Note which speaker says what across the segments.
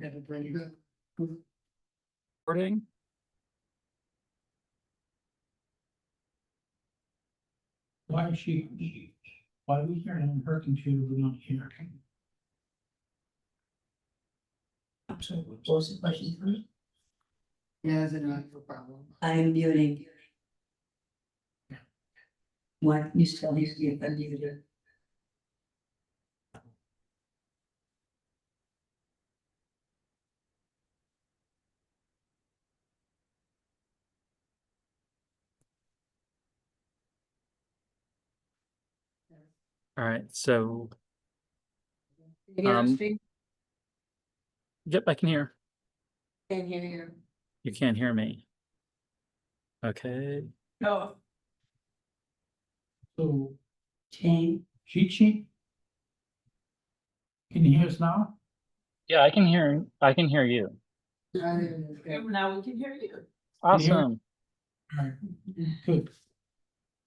Speaker 1: gotta bring it up.
Speaker 2: Recording.
Speaker 3: Why is why are we hearing her computer, we're not hearing?
Speaker 4: So what was the question?
Speaker 1: Yeah, is it not your problem?
Speaker 4: I am muting. Why can you still hear me if I'm muted?
Speaker 2: All right, so
Speaker 1: You hear us,
Speaker 2: Um,
Speaker 1: Steve?
Speaker 2: yep, I can hear.
Speaker 1: Can't hear you.
Speaker 2: You can't hear me. Okay.
Speaker 1: No.
Speaker 3: So,
Speaker 4: Jane,
Speaker 3: cheat sheet? Can you hear us now?
Speaker 2: Yeah, I can hear. I can hear you.
Speaker 1: Now
Speaker 4: we can hear you.
Speaker 2: Awesome.
Speaker 3: Alright, good.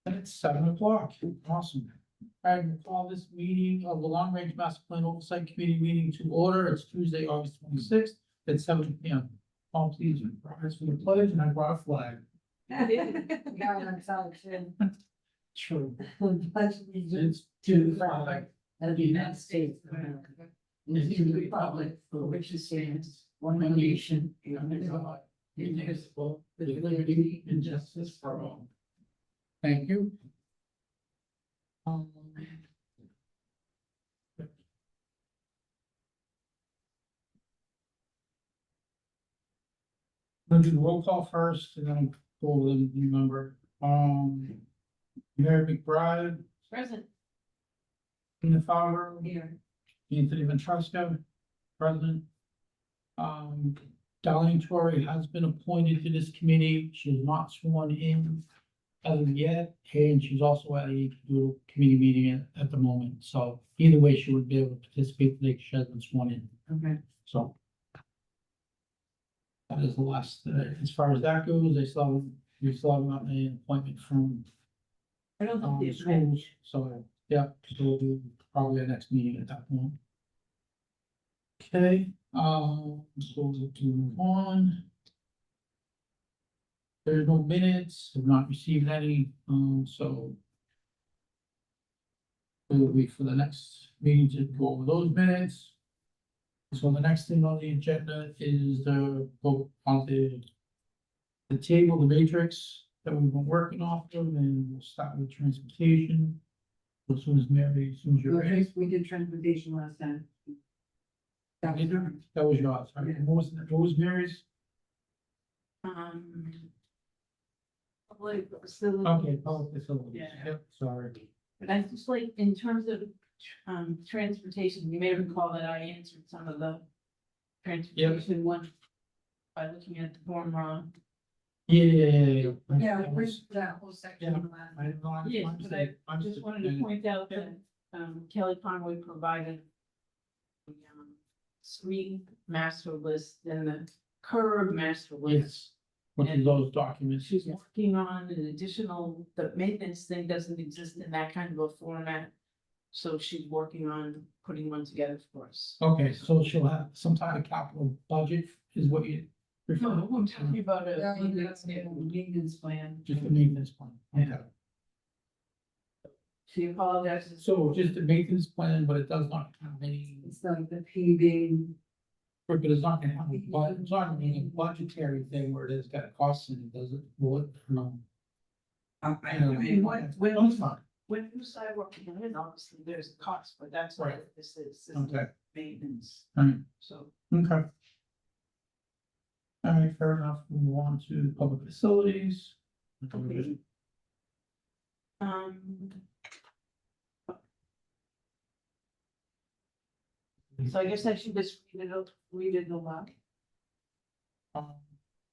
Speaker 3: And it's 7 o'clock, awesome. Alright, we'll call this meeting of the Long Range Master Plan Oversight Committee meeting to order. It's Tuesday, August 26th at 7 p.m. All please rise for the pledge, and I brought a flag. True. It's to the flag
Speaker 4: of the United States of America, and to the republic for which it stands, one nation, under God, indivisible, with liberty and justice for all.
Speaker 3: Thank you. We'll do the roll call first, and then go over them, remember. Mary McBride,
Speaker 4: Present.
Speaker 3: Tina Fowler,
Speaker 4: Here.
Speaker 3: Anthony Ventrusco, President. Darlene Torrey has been appointed to this committee. She is not sworn in as of yet, and she's also at a committee meeting at the moment. So either way, she would be able to participate today, 'cause she hasn't been sworn in.
Speaker 4: Okay.
Speaker 3: So that is the last, as far as that goes, we still have an appointment from
Speaker 4: I don't think there's
Speaker 3: schools, so, yeah, so we'll do probably the next meeting at that point. Okay, so we'll move on. There's no minutes, have not received any, so we'll wait for the next meeting to go over those minutes. So the next thing on the agenda is the vote on the table, the matrix that we've been working off of, and we'll start with transportation. As soon as Mary, as soon as you're ready.
Speaker 1: We did transportation last time. That was
Speaker 3: That was yours, right? What was Mary's?
Speaker 5: Public facility.
Speaker 3: Okay, public facilities.
Speaker 5: Yeah.
Speaker 3: Yep, sorry.
Speaker 5: But I just like, in terms of, transportation, you may recall that I answered some of the transportation one by looking at the form wrong.
Speaker 3: Yeah.
Speaker 1: Yeah,
Speaker 3: That
Speaker 1: we
Speaker 3: was-
Speaker 1: that whole section.
Speaker 3: Yeah.
Speaker 1: last
Speaker 3: I didn't know, I'm-
Speaker 5: Yes,
Speaker 3: I'm
Speaker 5: but
Speaker 3: saying- I'm
Speaker 5: Just wanted to point out that, Kelly Conway provided the, street master list and the curb master list.
Speaker 3: Yes, which is those documents.
Speaker 5: She's working on an additional, the maintenance thing doesn't exist in that kind of a format. So she's working on putting one together for us.
Speaker 3: Okay, so she'll have some type of capital budget is what you.
Speaker 5: No, I'm talking about
Speaker 1: Yeah,
Speaker 5: a maintenance plan.
Speaker 3: Just the maintenance plan. Okay.
Speaker 5: She apologizes.
Speaker 3: So just a maintenance plan, but it does not have any,
Speaker 1: It's like the paving.
Speaker 3: but it's not gonna have, but it's not gonna be a budgetary thing where it's got costs in it, does it? Will it? No.
Speaker 5: I mean, when
Speaker 3: That's fine.
Speaker 5: when you sidewalk come in, obviously there's a cost, but that's what
Speaker 3: Right.
Speaker 5: this is. This is
Speaker 3: Okay.
Speaker 5: maintenance.
Speaker 3: Alright,
Speaker 5: So
Speaker 3: okay. Alright, fair enough. We move on to public facilities.
Speaker 5: Okay. So I guess I should just read it aloud.
Speaker 3: Um,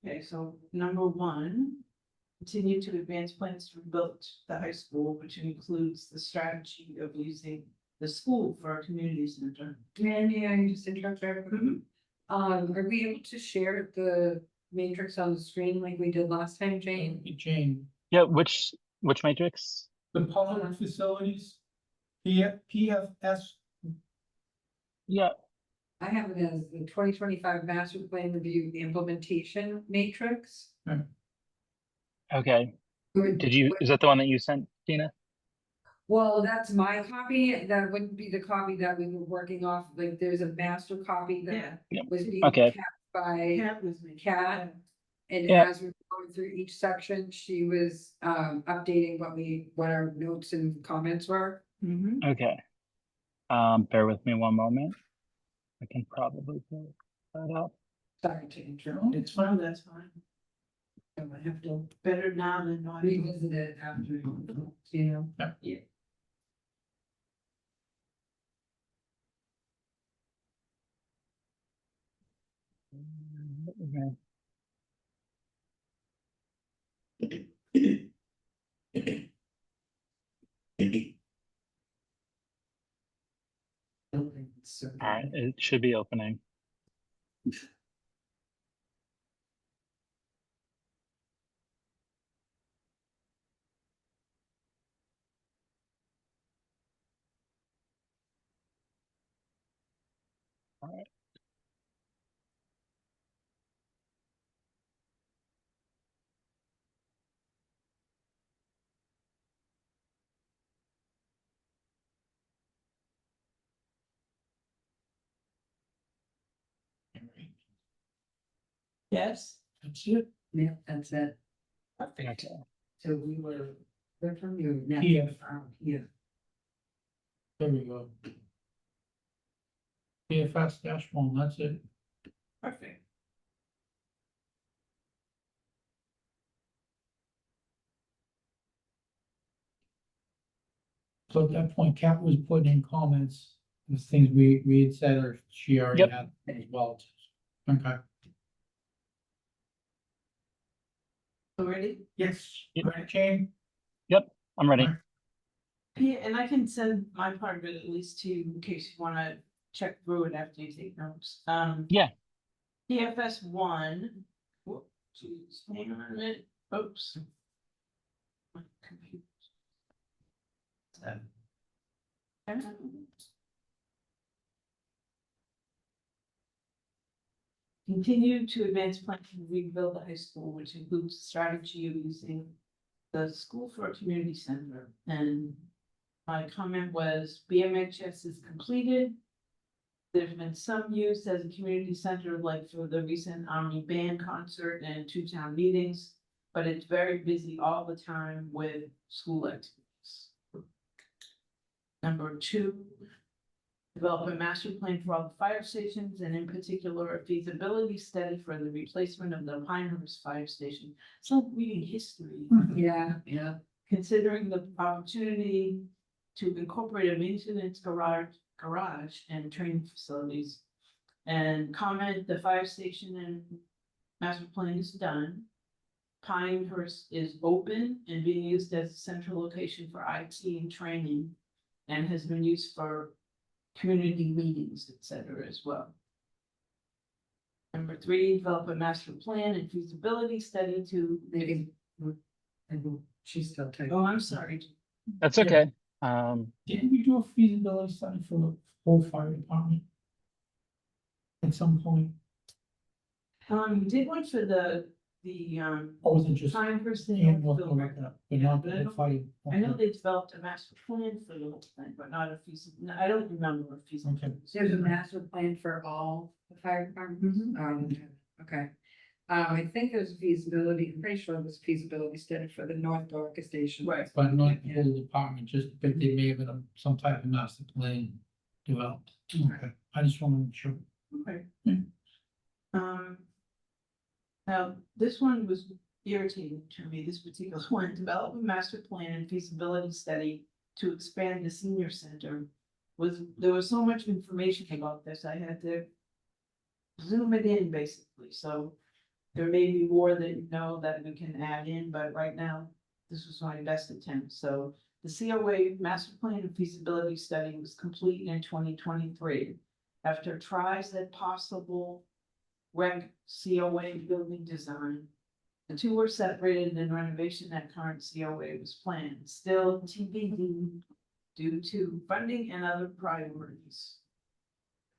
Speaker 5: Okay, so number one, continue to advance plans to rebuild the high school, which includes the strategy of using the school for our community center.
Speaker 1: Mandy, I just interrupt very quickly. Are we able to share the matrix on the screen like we did last time, Jane?
Speaker 3: Jane,
Speaker 2: Yeah, which matrix?
Speaker 3: the public facilities, PFS,
Speaker 2: Yeah.
Speaker 1: I have it as the 2025 master plan review implementation matrix.
Speaker 2: Okay,
Speaker 1: Would-
Speaker 2: is that the one that you sent, Tina?
Speaker 1: Well, that's my copy. That wouldn't be the copy that we were working off. Like, there's a master copy
Speaker 5: Yeah.
Speaker 1: that was being
Speaker 2: Okay.
Speaker 1: kept by
Speaker 5: Cat was me.
Speaker 1: Kat. And
Speaker 2: Yeah.
Speaker 1: as we were going through each section, she was updating what our notes and comments were.
Speaker 5: Mm-hmm.
Speaker 2: Okay. Bear with me one moment. I can probably pull that up.
Speaker 1: Sorry to interrupt.
Speaker 3: It's
Speaker 5: Well,
Speaker 3: fine.
Speaker 5: that's fine.
Speaker 1: I have to
Speaker 5: Better now than not.
Speaker 1: revisit it after, you know.
Speaker 5: Yeah.
Speaker 2: Okay. Alright, it should be opening. Alright.
Speaker 5: Yes.
Speaker 3: That's it.
Speaker 1: Yeah, that's it.
Speaker 2: Okay.
Speaker 1: So we're from you next.
Speaker 3: Here.
Speaker 1: Here.
Speaker 3: There we go. PFS-1, that's it.
Speaker 5: Perfect.
Speaker 3: So at that point, Kat was putting in comments, the things we had said, or she already
Speaker 2: Yep.
Speaker 3: had as well. Okay.
Speaker 5: So ready?
Speaker 3: Yes.
Speaker 2: Yep.
Speaker 3: Right, Jane?
Speaker 2: I'm ready.
Speaker 3: Alright.
Speaker 5: Yeah, and I can send my part of it at least to you in case you wanna check through it after you take notes.
Speaker 2: Yeah.
Speaker 5: PFS 1. Whoop, geez, hang on a minute. Oops. My computer. Continue to advance plans to rebuild the high school, which includes strategy of using the school for a community center. And my comment was BMHS is completed. There's been some use as a community center, like for the recent Omni Band concert and 2 town meetings, but it's very busy all the time with school activities. Number 2, develop a master plan for all the fire stations, and in particular, a feasibility study for the replacement of the Pinehurst Fire Station. It's like reading history.
Speaker 1: Yeah.
Speaker 5: Considering the opportunity to incorporate a maintenance garage and training facilities. And comment, the fire station and master plan is done. Pinehurst is open and being used as a central location for IT and training, and has been used for community meetings, etc. as well. Number 3, develop a master plan and feasibility study to.
Speaker 1: She's still typing.
Speaker 5: Oh, I'm sorry.
Speaker 2: That's
Speaker 3: Yeah.
Speaker 2: okay.
Speaker 3: Didn't we do a feasibility study for the whole fire department? At some point,
Speaker 5: We did one for the,
Speaker 3: or was it just?
Speaker 5: Pinehurst
Speaker 3: And
Speaker 5: and
Speaker 3: we'll
Speaker 5: Northville.
Speaker 3: look it up, but not the whole fire.
Speaker 5: I know they developed a master plan for the whole thing, but not a I don't remember a feasibility.
Speaker 1: There's a master plan for all the fire departments. Okay. I think there's a feasibility, I'm pretty sure there's a feasibility study for the North Dorcas station.
Speaker 5: Right.
Speaker 3: But not the whole department, just, but they may have been some type of master plan developed. Okay, I just want to make sure.
Speaker 5: Okay.
Speaker 3: Yeah.
Speaker 5: Now, this one was irritating to me, this particular one, develop a master plan and feasibility study to expand the senior center. There was so much information about this, I had to zoom it in basically, so there may be more that you know that we can add in, but right now, this was my best attempt. So the COA master plan and feasibility study was complete in 2023. After tries at possible rec COA building design, the 2 were separated and renovation at current COA was planned. Still TBD due to funding and other priorities.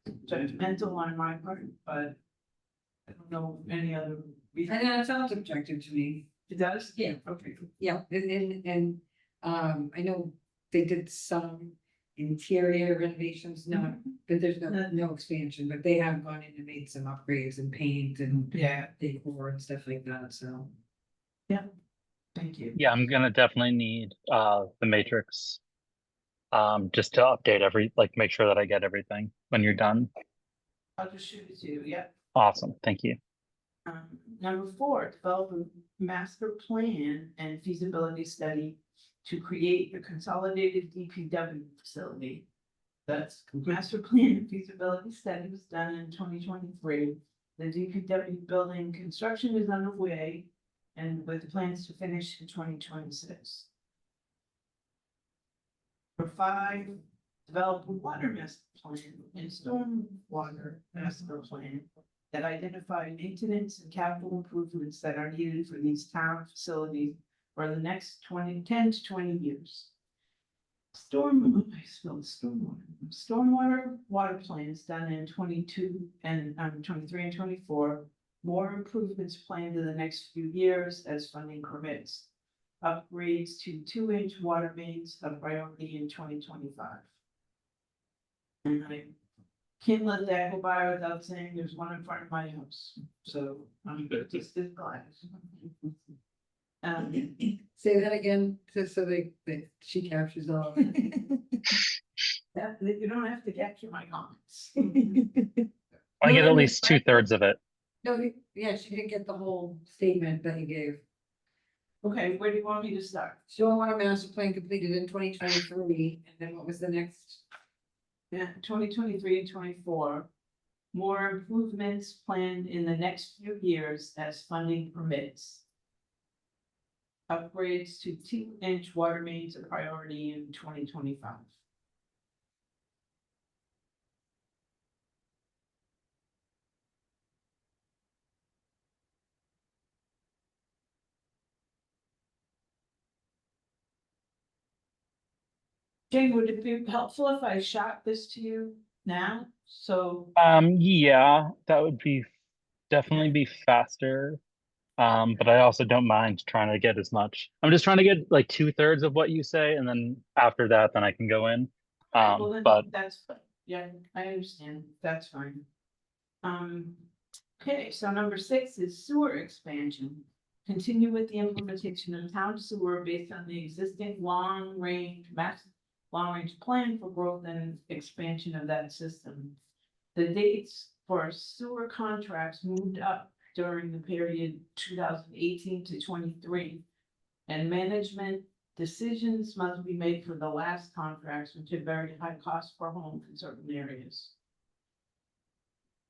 Speaker 5: judgmental on my part, but I don't know any other reason.
Speaker 1: And that sounds objective to me.
Speaker 5: It does?
Speaker 1: Yeah, okay, yeah, and, I know they did some interior renovations, not, but there's no expansion, but they have gone in and made some upgrades and paint and
Speaker 5: Yeah,
Speaker 1: decor and stuff like that, so.
Speaker 5: thank you.
Speaker 2: Yeah, I'm gonna definitely need the matrix. Just to update like make sure that I get everything when you're done.
Speaker 5: I'll just shoot it to you, yeah.
Speaker 2: Awesome, thank you.
Speaker 5: Number 4, develop a master plan and feasibility study to create a consolidated DPW facility. That's master plan and feasibility study was done in 2023. The DPW building construction is underway and with plans to finish in 2026. Number 5, develop a water master plan and stormwater master plan that identify maintenance and capital improvements that are needed for these town facilities for the next 10 to 20 years. Stormwater water plans done in 22 and 23 and 24. More improvements planned in the next few years as funding permits. Upgrades to 2-inch water mains a priority in 2025. And I can't let that go by without saying there's one in front of my house, so I'm just as glad.
Speaker 1: Say that again, just so that she captures all of it.
Speaker 5: That you don't have to capture my comments.
Speaker 2: I
Speaker 1: No,
Speaker 2: get
Speaker 1: I
Speaker 2: at
Speaker 1: mean,
Speaker 2: least 2/3 of it.
Speaker 1: No, yeah, she didn't get the whole statement that you gave.
Speaker 5: Okay, where do you want me to start?
Speaker 1: Stormwater master plan completed in 2023, and then what was the next?
Speaker 5: Yeah, 2023 and 24. More improvements planned in the next few years as funding permits. Upgrades to 2-inch water mains a priority in 2025. Jane, would it be helpful if I shot this to you now? So,
Speaker 2: Yeah, that would definitely be faster. But I also don't mind trying to get as much. I'm just trying to get like 2/3 of what you say, and then after that, then I can go in.
Speaker 5: well, then
Speaker 2: But
Speaker 5: that's, yeah, I understand. That's fine. Okay, so number 6 is sewer expansion. Continue with the implementation of town sewer based on the existing long-range plan for growth and expansion of that system. The dates for sewer contracts moved up during the period 2018 to 23. And management decisions must be made for the last contracts, which have very high cost per home in certain areas.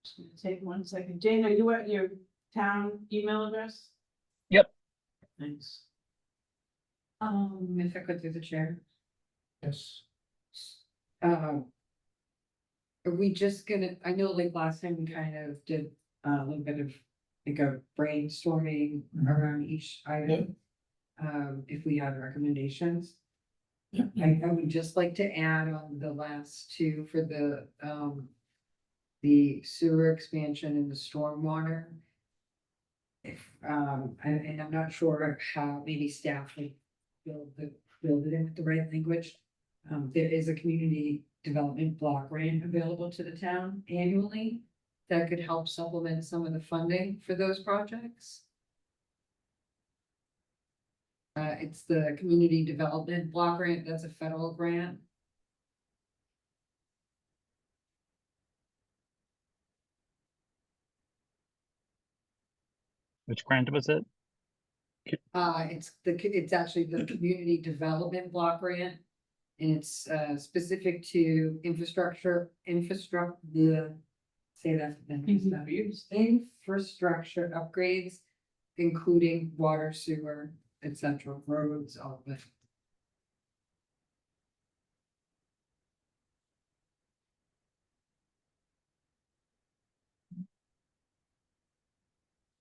Speaker 5: Just gonna take 1 second. Jane, are you at your town email address?
Speaker 2: Yep.
Speaker 5: Thanks.
Speaker 1: If I could through the chair.
Speaker 3: Yes.
Speaker 1: Are we just gonna, I know like last time we kind of did a little bit of like a brainstorming around each item. If we had recommendations. I would just like to add on the last 2 for the sewer expansion and the stormwater. If, and I'm not sure how maybe staff would build it in with the right language. There is a community development block grant available to the town annually that could help supplement some of the funding for those projects. It's the community development block grant, that's a federal grant.
Speaker 2: which grant was it?
Speaker 1: It's actually the community development block grant. And it's specific to infrastructure, say that. Infrastructure upgrades, including water, sewer, etc., roads, all of it.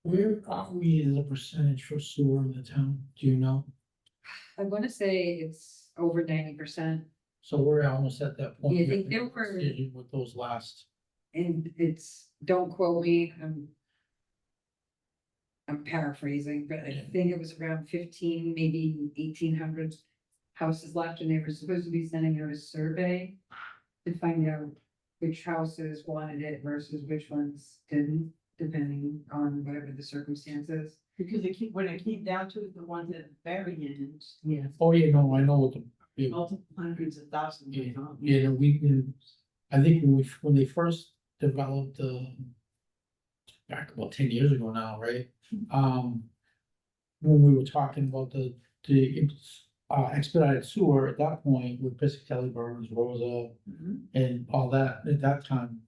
Speaker 3: Where are we as a percentage for sewer in the town? Do you know?
Speaker 1: I want to say it's over 90%.
Speaker 3: So we're almost at that point.
Speaker 1: Yeah, I think there were-
Speaker 3: With those last
Speaker 1: and it's, don't quote me, I'm paraphrasing, but I think it was around 15, maybe 1,800 houses left, and they were supposed to be sending out a survey to find out which houses wanted it versus which ones didn't, depending on whatever the circumstances.
Speaker 5: Because when it came down to it, the ones at the very end,
Speaker 1: Yeah.
Speaker 3: Oh, yeah, no, I know what the.
Speaker 5: multiple hundreds of thousands.
Speaker 3: Yeah,
Speaker 5: of dollars.
Speaker 3: yeah, I think when they first developed, back about 10 years ago now, right? When we were talking about the expedited sewer at that point with Piscatelli Burns, Rosa,
Speaker 5: Mhm.
Speaker 3: and all that, at that time.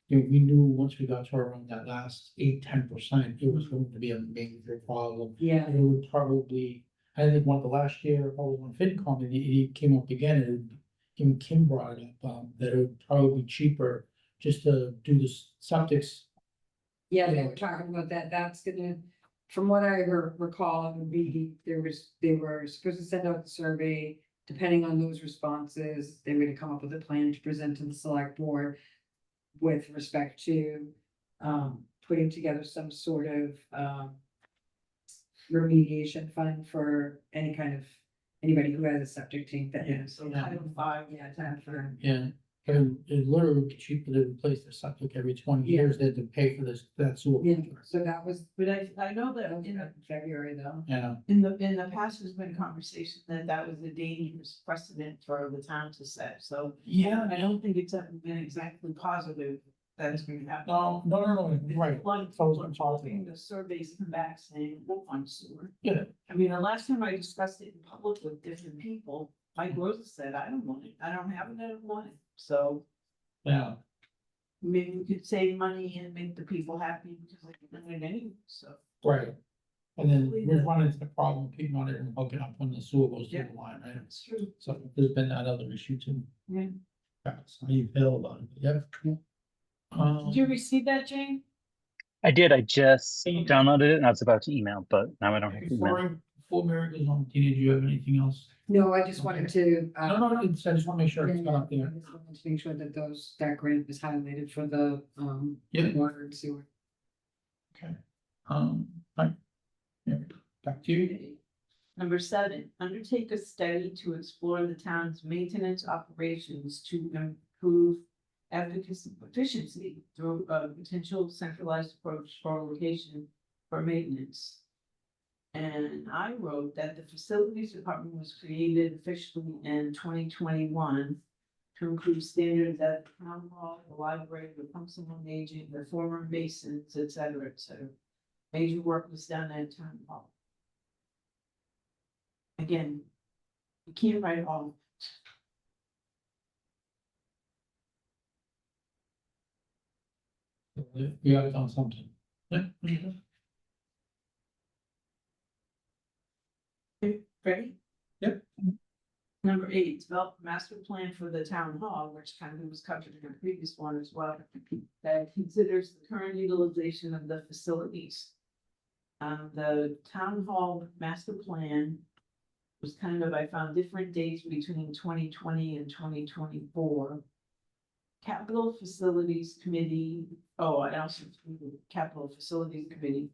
Speaker 3: You know, we knew once we got to around that last 8-10%, it was going to be a major problem.
Speaker 1: Yeah,
Speaker 3: And it would probably, I think one of the last year, probably when FinCom, and it came up again, and even Kim brought it up, that it would probably be cheaper just to do the septics.
Speaker 1: yeah, they were talking about that, that's gonna, from what I recall, it would be, they were supposed to send out the survey. Depending on those responses, they were gonna come up with a plan to present to the select board with respect to, putting together some sort of, remediation fund for any kind of, anybody who has a septic tank that
Speaker 3: Yeah,
Speaker 1: is.
Speaker 5: So Title V,
Speaker 1: Yeah, time for,
Speaker 3: Yeah, and it literally would be cheaper to replace the septic every 20
Speaker 1: Yeah.
Speaker 3: years than to pay for that sewer.
Speaker 1: yeah, so that was,
Speaker 5: but I know that
Speaker 1: that was
Speaker 5: in
Speaker 1: back in February though.
Speaker 3: Yeah,
Speaker 5: in the past, there's been conversation that that was a dangerous precedent for the town to set, so.
Speaker 3: yeah,
Speaker 5: I don't think it's ever been exactly positive that it's going to happen.
Speaker 3: no, right,
Speaker 5: Like,
Speaker 3: So it's
Speaker 5: hoping the surveys come back saying, no on sewer.
Speaker 3: yeah,
Speaker 5: I mean, the last time I discussed it in public with different people, Mike Rosa said, I don't want it, I don't have it, I don't want it, so.
Speaker 3: yeah.
Speaker 5: Maybe we could save money and make the people happy because they can run it anyway, so.
Speaker 3: Right. And then we run into the problem, of people not even hooking up when the sewer goes through the line, right?
Speaker 5: That's true.
Speaker 3: So there's been that other issue too.
Speaker 5: Yeah.
Speaker 3: That's how you feel about it, yeah.
Speaker 5: Did you receive that, Jane?
Speaker 2: I did, I just downloaded it and I was about to email, but now I don't have to email.
Speaker 3: Before Mary goes on, Tina, do you have anything else?
Speaker 1: No, I just wanted to.
Speaker 3: No, I just wanna make sure it's
Speaker 1: Yeah,
Speaker 3: not
Speaker 1: I
Speaker 3: there.
Speaker 1: just wanted to make sure that that grant was highlighted for the,
Speaker 3: Yeah.
Speaker 1: water and sewer.
Speaker 3: Okay. Right. Yeah, back to you.
Speaker 5: Number 7, undertake a study to explore the town's maintenance operations to improve efficiency through a potential centralized approach for location for maintenance. And I wrote that the facilities department was created officially in 2021 to improve standards at the town hall, the library, the council on aging, the former masons, et cetera, et cetera. Major work was done at town hall. Again, you can't write all.
Speaker 3: We have done something. Yeah.
Speaker 5: Ready?
Speaker 3: Yep.
Speaker 5: Number 8, develop a master plan for the town hall, which kind of was covered in the previous one as well. That considers the current utilization of the facilities. The town hall master plan was kind of, I found different dates between 2020 and 2024. Capital Facilities Committee, I also included Capital Facilities Committee.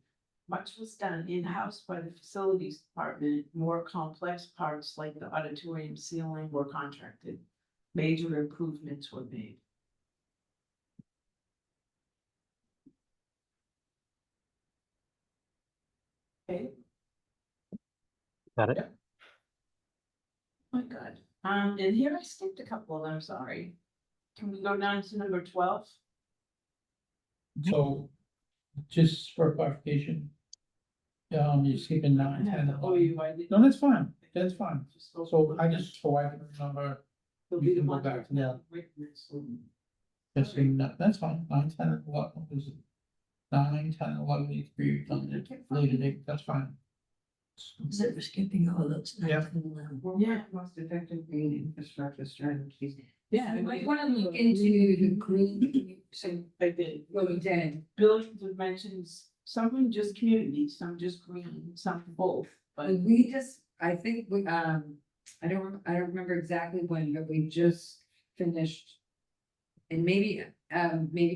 Speaker 5: Much was done in-house by the facilities department. More complex parts like the auditorium ceiling were contracted. Major improvements were made. Okay.
Speaker 2: Got it?
Speaker 5: My God, and here I skipped a couple of them, sorry. Can we go down to number 12?
Speaker 3: So, just for clarification. You're skipping 9, 10, and
Speaker 5: Oh,
Speaker 3: 11.
Speaker 5: I did.
Speaker 3: No, that's fine, that's fine.
Speaker 5: Just go-
Speaker 3: So I can remember,
Speaker 5: It'll
Speaker 3: you
Speaker 5: be the
Speaker 3: can go
Speaker 5: one
Speaker 3: back to
Speaker 5: that-
Speaker 3: that.
Speaker 5: written, so-
Speaker 3: that's fine, 9, 10, and 11, is 9, 10, and 11, need to be done at later date, that's fine.
Speaker 4: So we're skipping all those.
Speaker 3: Yeah.
Speaker 1: Well,
Speaker 5: Yeah.
Speaker 1: most effective green infrastructure strategies.
Speaker 5: Yeah.
Speaker 1: You might wanna look into the green, so,
Speaker 5: I did.
Speaker 1: what we did,
Speaker 5: Buildings of mentions, some just communities, some just green, some both, but.
Speaker 1: and we just, I think we, I don't remember exactly when, but we just finished And maybe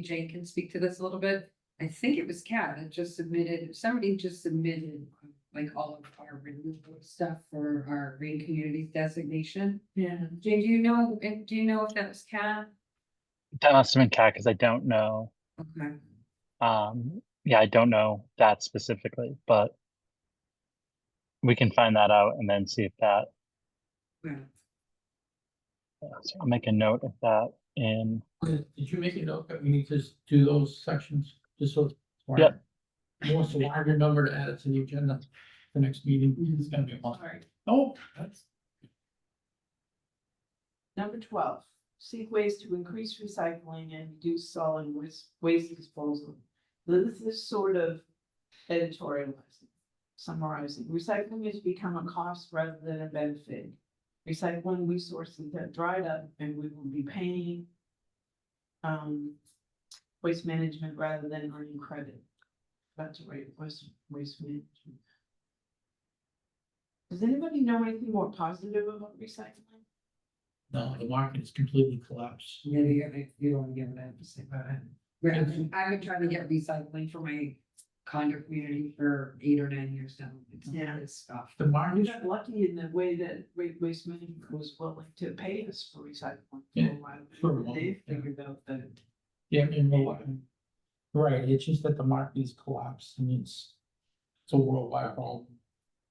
Speaker 1: Jane can speak to this a little bit. I think it was Kat that just submitted, somebody just submitted like all of our removal stuff for our green communities designation.
Speaker 5: Yeah.
Speaker 1: Jane, do you know if that was Kat?
Speaker 2: That must have been cat because I don't know.
Speaker 1: Okay.
Speaker 2: Yeah, I don't know that specifically, but we can find that out and then see if that.
Speaker 1: Yeah.
Speaker 2: So I'll make a note of that in.
Speaker 3: Did you make a note that we need to do those sections, just so?
Speaker 2: Yep.
Speaker 3: More, so I remember to add it to the agenda, the next meeting, it's gonna be a month.
Speaker 5: Alright.
Speaker 3: Oh, that's,
Speaker 5: Number 12, seek ways to increase recycling and reduce solid waste disposal. This is sort of editorializing, summarizing. Recycling has become a cost rather than a benefit. Recycling resources have dried up and we will be paying waste management rather than earning credit. That's right, waste management. Does anybody know anything more positive about recycling?
Speaker 3: no, the market is completely collapsed.
Speaker 1: Yeah, you don't give an emphasis about it. I've been trying to get recycling for my condo community for 8 or 9 years now. It's stuff.
Speaker 3: The
Speaker 5: We
Speaker 3: market,
Speaker 5: got lucky in the way that waste management was willing to pay us for recycling.
Speaker 3: Yeah,
Speaker 5: For a
Speaker 3: sure.
Speaker 5: while. They figured out that.
Speaker 3: yeah, and right, it's just that the market is collapsed and it's a worldwide problem.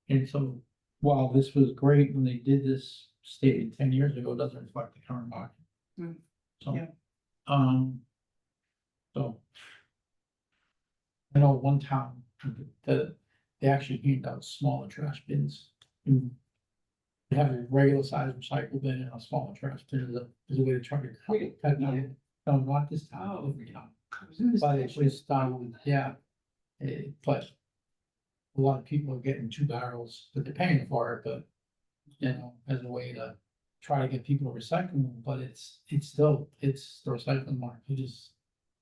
Speaker 3: And so, while this was great when they did this statement 10 years ago, it doesn't reflect the current market.
Speaker 5: Mm.
Speaker 3: So,
Speaker 5: Yeah.
Speaker 3: So. I know one town that they actually hand out smaller trash bins. And they have a regular size recycle bin and a smaller trash bin as a way to try to cut down. No, not this town, every town. But it's just, yeah, but a lot of people are getting 2 barrels, but they're paying for it, but, you know, as a way to try to get people to recycle them, but it's still, it's the recycling market is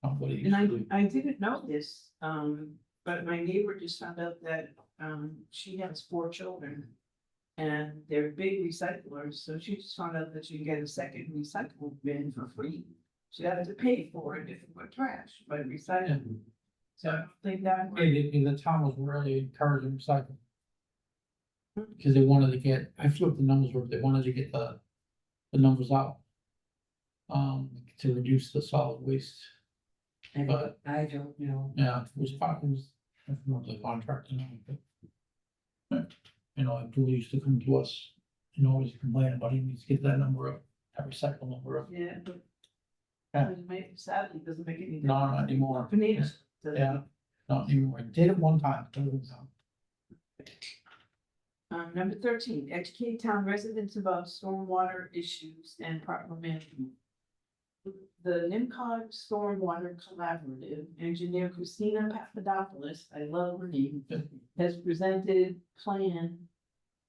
Speaker 3: not what it used
Speaker 5: And
Speaker 3: to be.
Speaker 5: I didn't know this, but my neighbor just found out that, she has 4 children. And they're big recyclers, so she just found out that she can get a second recyclable bin for free. She had to pay for it if it were trash, but recycling. So I don't think that.
Speaker 3: And the town was really encouraging recycling. Because they wanted to get, I forget what the numbers were, they wanted to get the numbers out. To reduce the solid waste, But-
Speaker 1: I don't know.
Speaker 3: yeah, it was, I don't know the contract and all, but. You know, Abdul used to come to us, and always complain about he needs to get that number up, that recycle number up.
Speaker 5: Yeah, but.
Speaker 3: Yeah.
Speaker 5: Sadly, it doesn't make any.
Speaker 3: No, not anymore.
Speaker 5: Bananas.
Speaker 3: Yeah, not anymore, did it one time, but it was,
Speaker 5: Number 13, educate town residents about stormwater issues and proper management. The NIMCOG Stormwater Collaborative, engineer Christina Papadopoulos, I love her name, has presented plan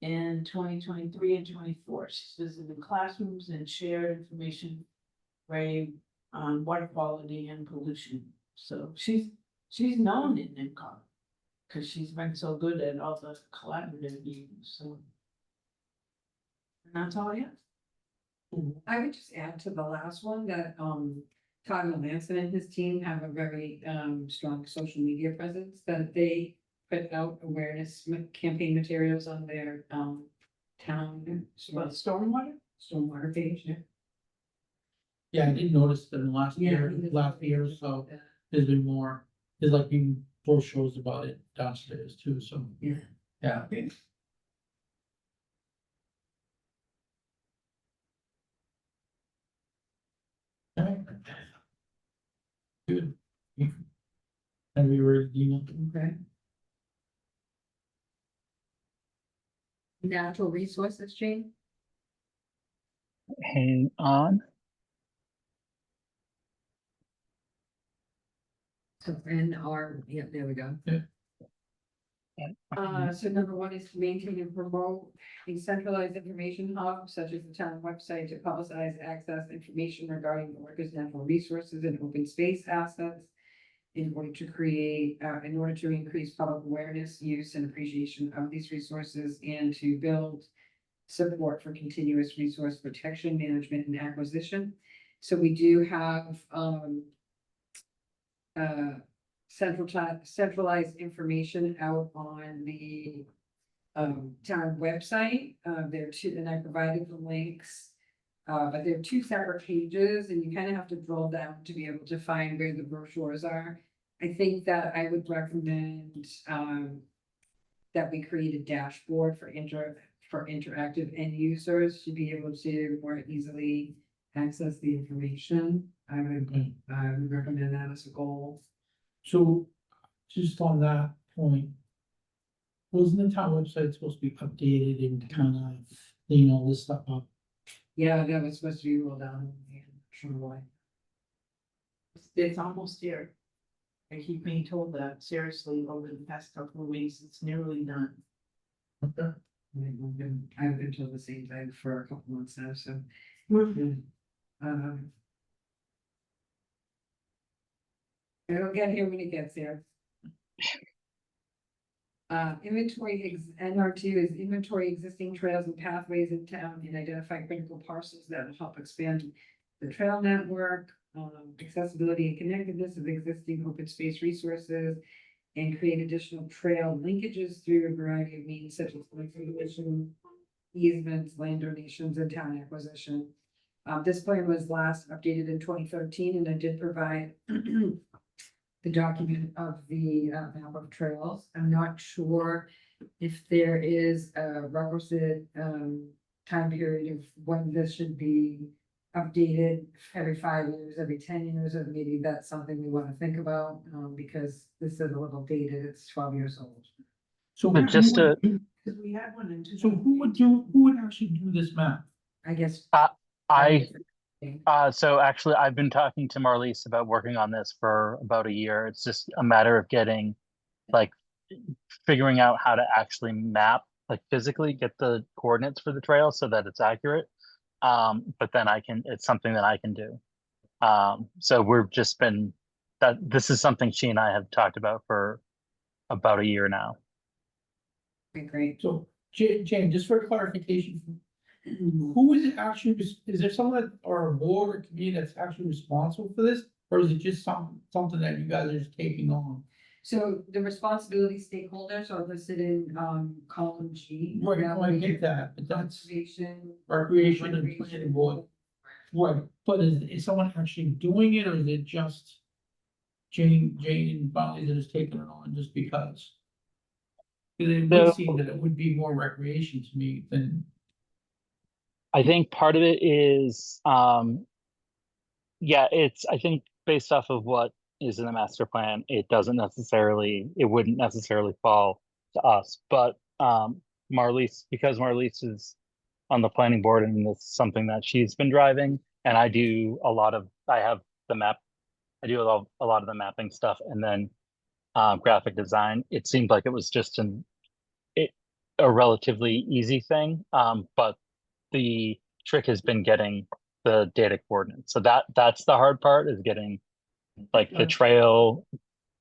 Speaker 5: in 2023 and 24. She's visited classrooms and shared information on water quality and pollution. So she's known in NIMCOG because she's been so good at all the collaborative meetings. So, and that's all I have.
Speaker 1: I would just add to the last one that, Todd Melanson and his team have a very, strong social media presence, that they put out awareness campaign materials on their, town
Speaker 5: About stormwater?
Speaker 1: stormwater page, yeah.
Speaker 3: yeah, I did notice that in the last year or so, there's been more, there's like been brochures about it downstairs too, so.
Speaker 1: Yeah.
Speaker 3: Yeah. Alright. Good. And we were,
Speaker 1: Okay. Natural resources, Jane?
Speaker 2: Hang on.
Speaker 1: So yeah, there we go.
Speaker 3: Yeah.
Speaker 1: So number 1 is to maintain and promote a centralized information hub such as the town website to publicize access information regarding the workers' natural resources and open space assets. In order to increase public awareness, use and appreciation of these resources and to build support for continuous resource protection, management and acquisition. So we do have, centralized information out on the town website. There are two, and I provided the links. But there are two separate pages and you kind of have to drill down to be able to find where the brochures are. I think that I would recommend, that we create a dashboard for interactive end users to be able to more easily access the information. I would recommend that as a goal.
Speaker 3: So, just on that point. Wasn't the town website supposed to be updated and kind of clean all this stuff up?
Speaker 1: Yeah, that was supposed to be rolled out. I'm not sure why.
Speaker 5: It's almost there. I keep being told that seriously over the past couple of weeks, it's nearly done.
Speaker 3: Okay.
Speaker 1: I've been told the same thing for a couple months now, so. It'll get here when it gets here. NR2 is inventory existing trails and pathways in town and identify critical parcels that will help expand the trail network, accessibility and connectedness of existing open space resources, and create additional trail linkages through a variety of means such as conservation, easements, land donations, and town acquisition. This plan was last updated in 2013, and I did provide the document of the map of trails. I'm not sure if there is a requisite time period of when this should be updated every 5 years, every 10 years, or maybe that's something we want to think about, because this is a little dated, it's 12 years old.
Speaker 3: So
Speaker 2: But just to,
Speaker 5: Because we had one in two.
Speaker 3: So who would actually do this map?
Speaker 1: I guess.
Speaker 2: so actually I've been talking to Marliese about working on this for about a year. It's just a matter of getting, like, figuring out how to actually map, like physically get the coordinates for the trail so that it's accurate. But then it's something that I can do. So we've just been, this is something she and I have talked about for about a year now.
Speaker 1: Okay, great.
Speaker 3: So Jane, just for clarification, who is it actually, is there someone or a board or committee that's actually responsible for this? Or is it just something that you guys are just taking on?
Speaker 1: So the responsibility stakeholders are listed in column G.
Speaker 3: Right, no, I get that, but that's
Speaker 1: Conservation.
Speaker 3: recreation and planning board. Right, but is someone actually doing it, or is it just Jane and Bonnie that is taking it on just because? Because it would seem that it would be more recreation to me than.
Speaker 2: I think part of it is, yeah, I think based off of what is in the master plan, it wouldn't necessarily fall to us, but because Marliese is on the planning board and it's something that she's been driving, and I do a lot of the mapping stuff, and then graphic design. It seemed like it was just a relatively easy thing, but the trick has been getting the data coordinates. So that's the hard part, is getting like the trail,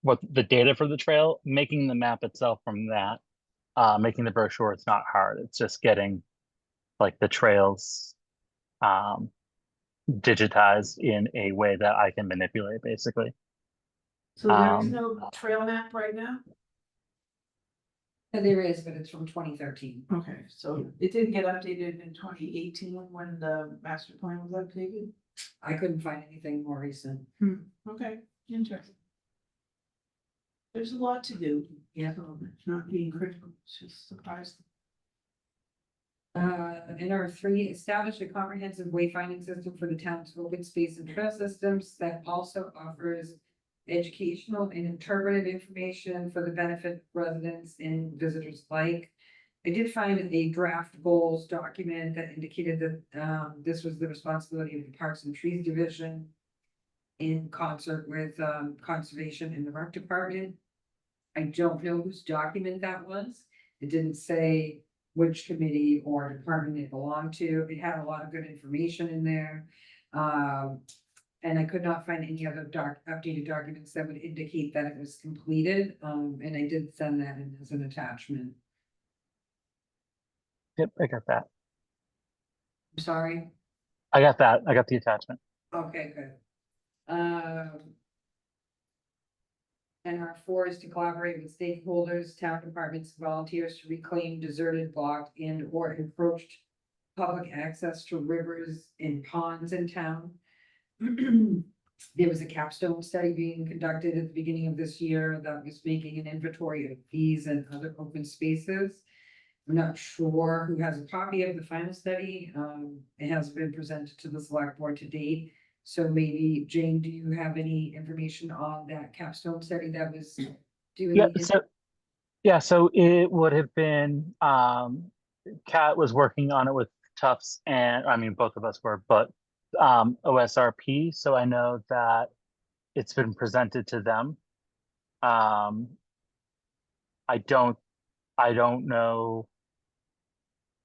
Speaker 2: what the data for the trail, making the map itself from that, making the brochure. It's not hard. It's just getting like the trails digitized in a way that I can manipulate, basically.
Speaker 5: So there is no trail map right now?
Speaker 1: There is, but it's from 2013.
Speaker 5: Okay, so it didn't get updated in 2018 when the master plan was updated?
Speaker 1: I couldn't find anything more recent.
Speaker 5: Okay, interesting. There's a lot to do.
Speaker 1: Yeah.
Speaker 5: So it's not being critical, it's just surprising.
Speaker 1: NR3, establish a comprehensive wayfinding system for the town's open space and trail systems that also offers educational and interpretive information for the benefit of residents and visitors alike. I did find a draft goals document that indicated that this was the responsibility of the Parks and Trees Division in concert with Conservation and the Rec Department. I don't know whose document that was. It didn't say which committee or department it belonged to. It had a lot of good information in there. And I could not find any other updated documents that would indicate that it was completed. And I did send that in as an attachment.
Speaker 2: Yep, I got that.
Speaker 1: I'm sorry.
Speaker 2: I got that. I got the attachment.
Speaker 1: Okay, good. And our four is to collaborate with stakeholders, town departments, volunteers to reclaim deserted, blocked and or encroached public access to rivers and ponds in town. There was a capstone study being conducted at the beginning of this year that was making an inventory of these and other open spaces. I'm not sure who has a copy of the final study. It hasn't been presented to the select board to date. So maybe, Jane, do you have any information on that capstone study that was doing?
Speaker 2: Yeah, so it would have been, Kat was working on it with Tufts and, I mean, both of us were, but OSRP, so I know that it's been presented to them. I don't know.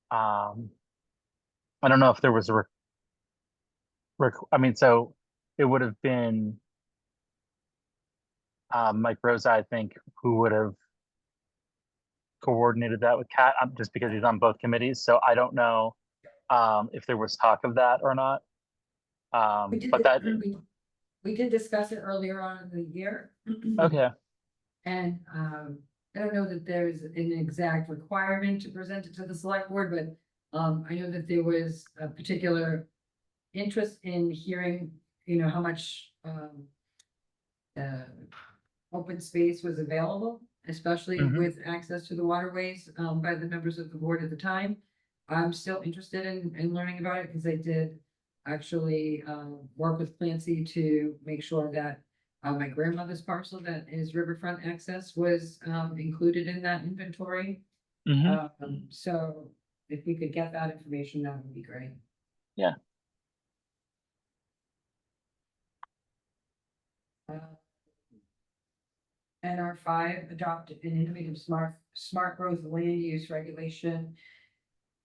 Speaker 2: I don't know if there was a I mean, so it would have been Mike Rosa, I think, who would have coordinated that with Kat, just because he's on both committees. So I don't know if there was talk of that or not. But that,
Speaker 1: We did discuss it earlier on in the year.
Speaker 2: okay,
Speaker 1: And I don't know that there's an exact requirement to present it to the select board, but I know that there was a particular interest in hearing, how much open space was available, especially
Speaker 2: Mhm.
Speaker 1: with access to the waterways by the members of the board at the time. I'm still interested in learning about it because I did actually work with Clancy to make sure that my grandmother's parcel that is riverfront access was included in that inventory.
Speaker 2: Mhm.
Speaker 1: So if we could get that information, that would be great.
Speaker 2: Yeah.
Speaker 1: NR5 adopted an innovative smart growth land use regulation,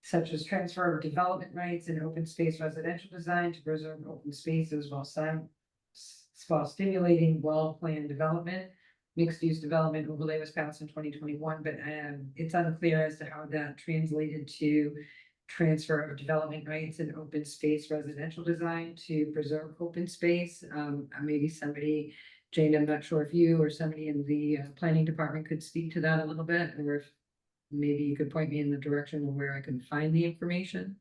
Speaker 1: such as transfer of development rights and open space residential design to preserve open spaces while stimulating well-planned development. Mixed use development overlay was passed in 2021, but it's unclear as to how that translated to transfer of development rights and open space residential design to preserve open space. Maybe somebody, Jane, I'm not sure if you or somebody in the planning department could speak to that a little bit, or if maybe you could point me in the direction of where I can find the information.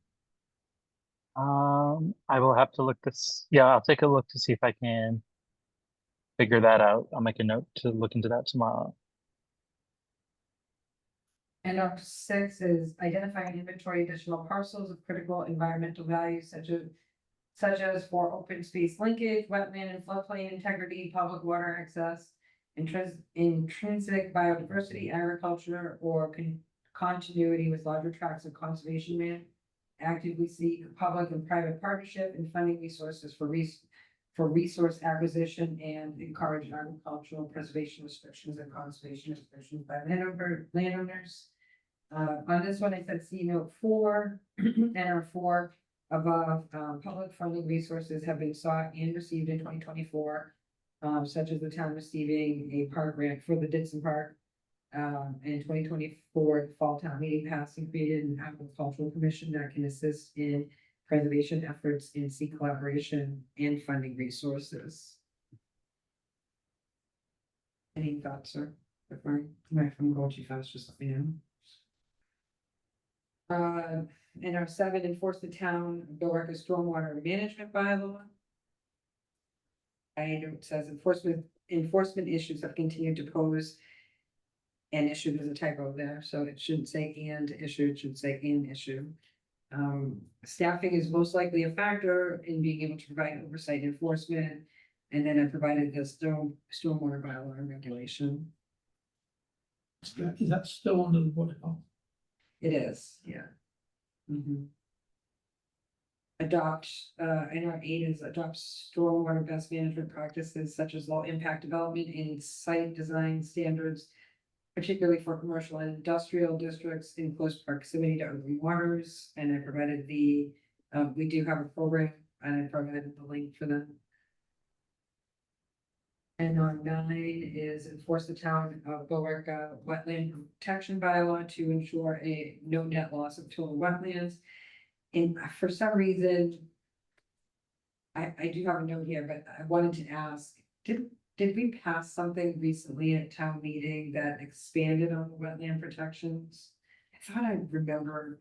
Speaker 2: I will have to look this. Yeah, I'll take a look to see if I can figure that out. I'll make a note to look into that tomorrow.
Speaker 1: And our 6 is identify and inventory additional parcels of critical environmental values such as for open space linkage, wetland and floodplain integrity, public water access, intrinsic biodiversity, agriculture, or continuity with larger tracts of conservation land. Actively seek public and private partnership and funding resources for resource acquisition and encourage agricultural preservation restrictions and conservation restrictions by landowners. On this one, I said C note 4, NR4 above, public funding resources have been sought and received in 2024, such as the town receiving a park grant for the Dixon Park. In 2024, the fall town meeting passed and created an agricultural commission that can assist in preservation efforts and seek collaboration and funding resources. Any thoughts, sir? If I'm going too fast, just let me know. And our 7, enforce the town of Billerica stormwater management bylaw. I know it says enforcement issues have continued to pose an issue. There's a typo there, so it shouldn't say and issue, it should say an issue. Staffing is most likely a factor in being able to provide oversight enforcement. And then I provided the stormwater bylaw and regulation.
Speaker 3: Is that still under the Board of Health?
Speaker 1: It is, yeah. Adopt, NR8 is adopt stormwater best management practices such as low impact development and site design standards, particularly for commercial and industrial districts in close proximity to urban waters. And I provided we do have a program and I provided the link for them. And on 9 is enforce the town of Billerica wetland protection bylaw to ensure a no net loss of total wetlands. And for some reason, I do have a note here, but I wanted to ask, did we pass something recently at town meeting that expanded on the wetland protections? I thought I remember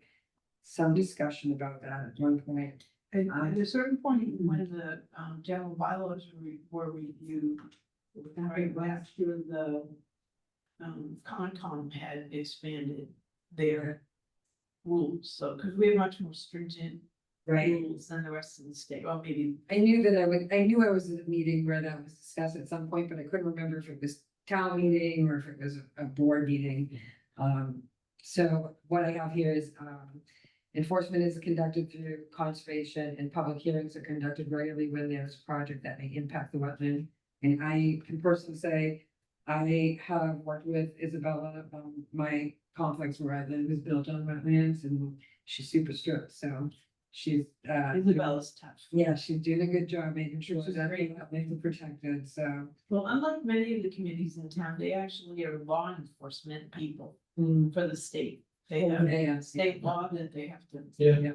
Speaker 1: some discussion about that at one point.
Speaker 5: And at a certain point, when the general bylaws were reviewed, right after the Concom had expanded their rules, so, because we have much more stringent
Speaker 1: Right.
Speaker 5: rules than the rest of the state, well, maybe.
Speaker 1: I knew I knew I was at a meeting where that was discussed at some point, but I couldn't remember if it was town meeting or if it was a board meeting. So what I have here is, enforcement is conducted through conservation and public hearings are conducted regularly when there's a project that may impact the wetland. And I can personally say, I have worked with Isabella, my complex where I live is built on wetlands and she's super strict, so she's.
Speaker 5: Isabella's tough.
Speaker 1: Yeah, she's doing a good job making sure
Speaker 5: Which is
Speaker 1: that
Speaker 5: great.
Speaker 1: wetlands are protected, so.
Speaker 5: Well, unlike many of the communities in town, they actually are law enforcement people for the state. They have
Speaker 1: Yeah,
Speaker 5: state law that they have to.
Speaker 3: Yeah.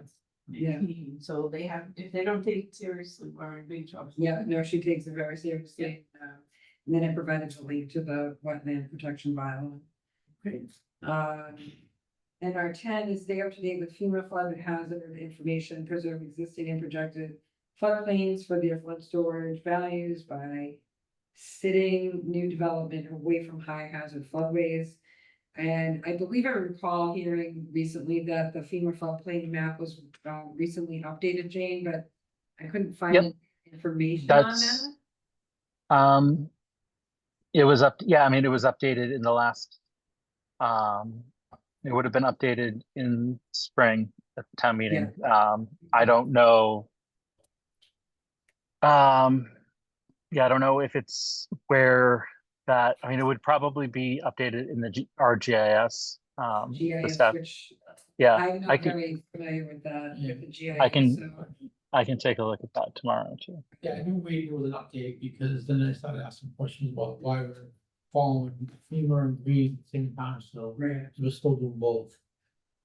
Speaker 1: Yeah.
Speaker 5: maintain. So they have, if they don't take it seriously, we're in big trouble.
Speaker 1: Yeah, no, she takes it very seriously. And then I provided the link to the wetland protection bylaw.
Speaker 5: Great.
Speaker 1: And our 10 is stay up to date with FEMA flood hazard information, preserve existing and projected floodplains for their flood storage values by sitting new development away from high hazard floodways. And I believe I recall hearing recently that the FEMA floodplain map was recently updated, Jane, but I couldn't find
Speaker 2: Yep.
Speaker 1: any information on
Speaker 2: That's
Speaker 1: that.
Speaker 2: it was yeah, I mean, it was updated in the last, it would have been updated in spring at the town meeting. I don't know. Yeah, I don't know if it's where that, I mean, it would probably be updated in the our GIS. The
Speaker 1: GIS,
Speaker 2: stuff.
Speaker 1: which
Speaker 2: Yeah,
Speaker 1: I'm
Speaker 2: I
Speaker 1: not
Speaker 2: can,
Speaker 1: very familiar with that, with the GIS.
Speaker 2: I can-
Speaker 1: so-
Speaker 2: I can take a look at that tomorrow too.
Speaker 3: Yeah, I knew we was an update because then I started asking questions about why we're following FEMA and green at the same time, so
Speaker 1: Right.
Speaker 3: we're still doing both.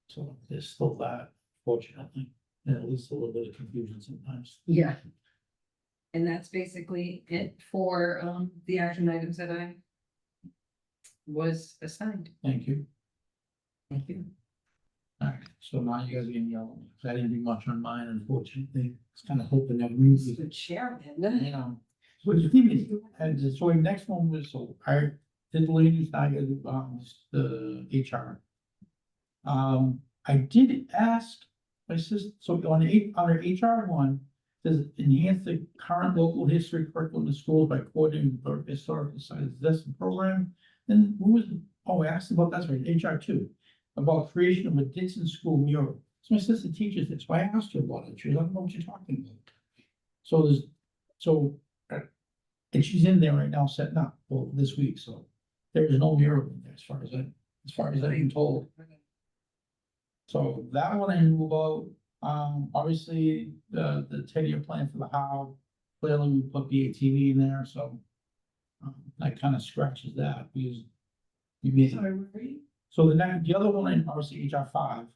Speaker 3: So there's still that, fortunately, and at least a little bit of confusion sometimes.
Speaker 1: Yeah. And that's basically it for the action items that I was assigned.
Speaker 3: Thank you.
Speaker 1: Thank you.
Speaker 3: Alright, so now you guys are getting yellow, because I didn't do much on mine, unfortunately. I was kind of hoping that we,
Speaker 1: The chairman.
Speaker 3: you know. But the thing is, and so the next one was, so I did the land use, I got the HR. I did ask my sister, so on our HR one, does enhance the current local history curriculum in schools by coordinating with historical sites, this program? Then what was, I asked about, that's right, HR two, about creation of a Dixon School mural. So my sister teaches this, so I asked her about it, she goes, I don't know what you're talking about. So and she's in there right now setting up, well, this week, so there is no mural in there as far as I've been told. So that one I knew about, obviously, the 10-year plan for the how, clearly we put BATV in there, so. That kind of scratches that, because. You made,
Speaker 5: Sorry, where are you?
Speaker 3: so the other one, in obviously HR 5,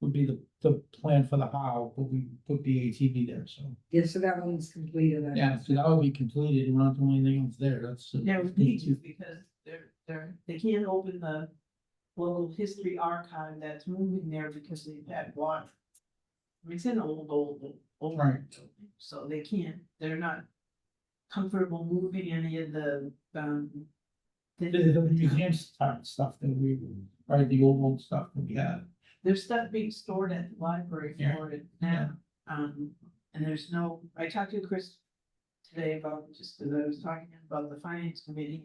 Speaker 3: would be the plan for the how, but we put BATV there, so.
Speaker 1: Yeah, so that one's completed.
Speaker 3: Yeah, so that would be completed, we're not doing anything else there, that's.
Speaker 5: Yeah, we need to, because they can't open the local history archive that's moving there because they've had water. I mean, it's an old.
Speaker 3: Right.
Speaker 5: building, so they can't, they're not comfortable moving any of the.
Speaker 3: The museum type stuff that we, right, the old stuff that we had.
Speaker 5: There's stuff being stored at the library
Speaker 3: Yeah.
Speaker 5: for it now, and there's no, I talked to Chris today about, just as I was talking about the finance committee.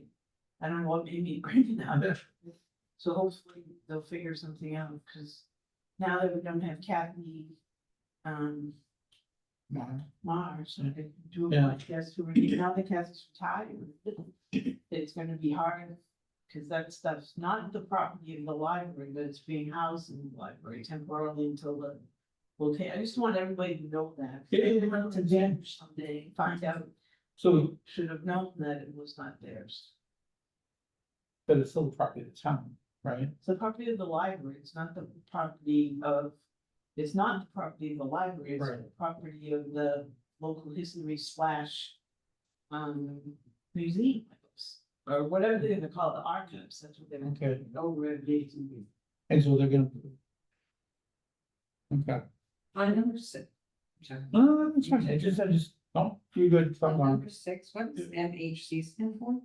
Speaker 5: I don't know what made me bring it up, so hopefully they'll figure something out, because now that we don't have Kathy, Mars, I could do a
Speaker 3: Yeah.
Speaker 5: podcast to her, now that Kathy's retired, it's gonna be hard. Cause that stuff's not the property of the library, but it's being housed in the library temporarily until the. Okay, I just want everybody to know that.
Speaker 3: Yeah.
Speaker 5: They went to Jen someday, find out,
Speaker 3: So,
Speaker 5: should have known that it was not theirs.
Speaker 3: but it's still property of the town, right?
Speaker 5: It's the property of the library, it's not the property of, it's not the property of the library, it's
Speaker 3: Right.
Speaker 5: the property of the local history slash museum, I guess, or whatever they're gonna call it, the archives, that's what they're.
Speaker 3: Okay,
Speaker 4: Over at Jason.
Speaker 3: and so they're gonna. Okay,
Speaker 1: On number six. Sorry.
Speaker 3: no, it's fine, I just, no, you're good,
Speaker 1: On
Speaker 3: somewhere,
Speaker 1: number six, what does MHC stand for?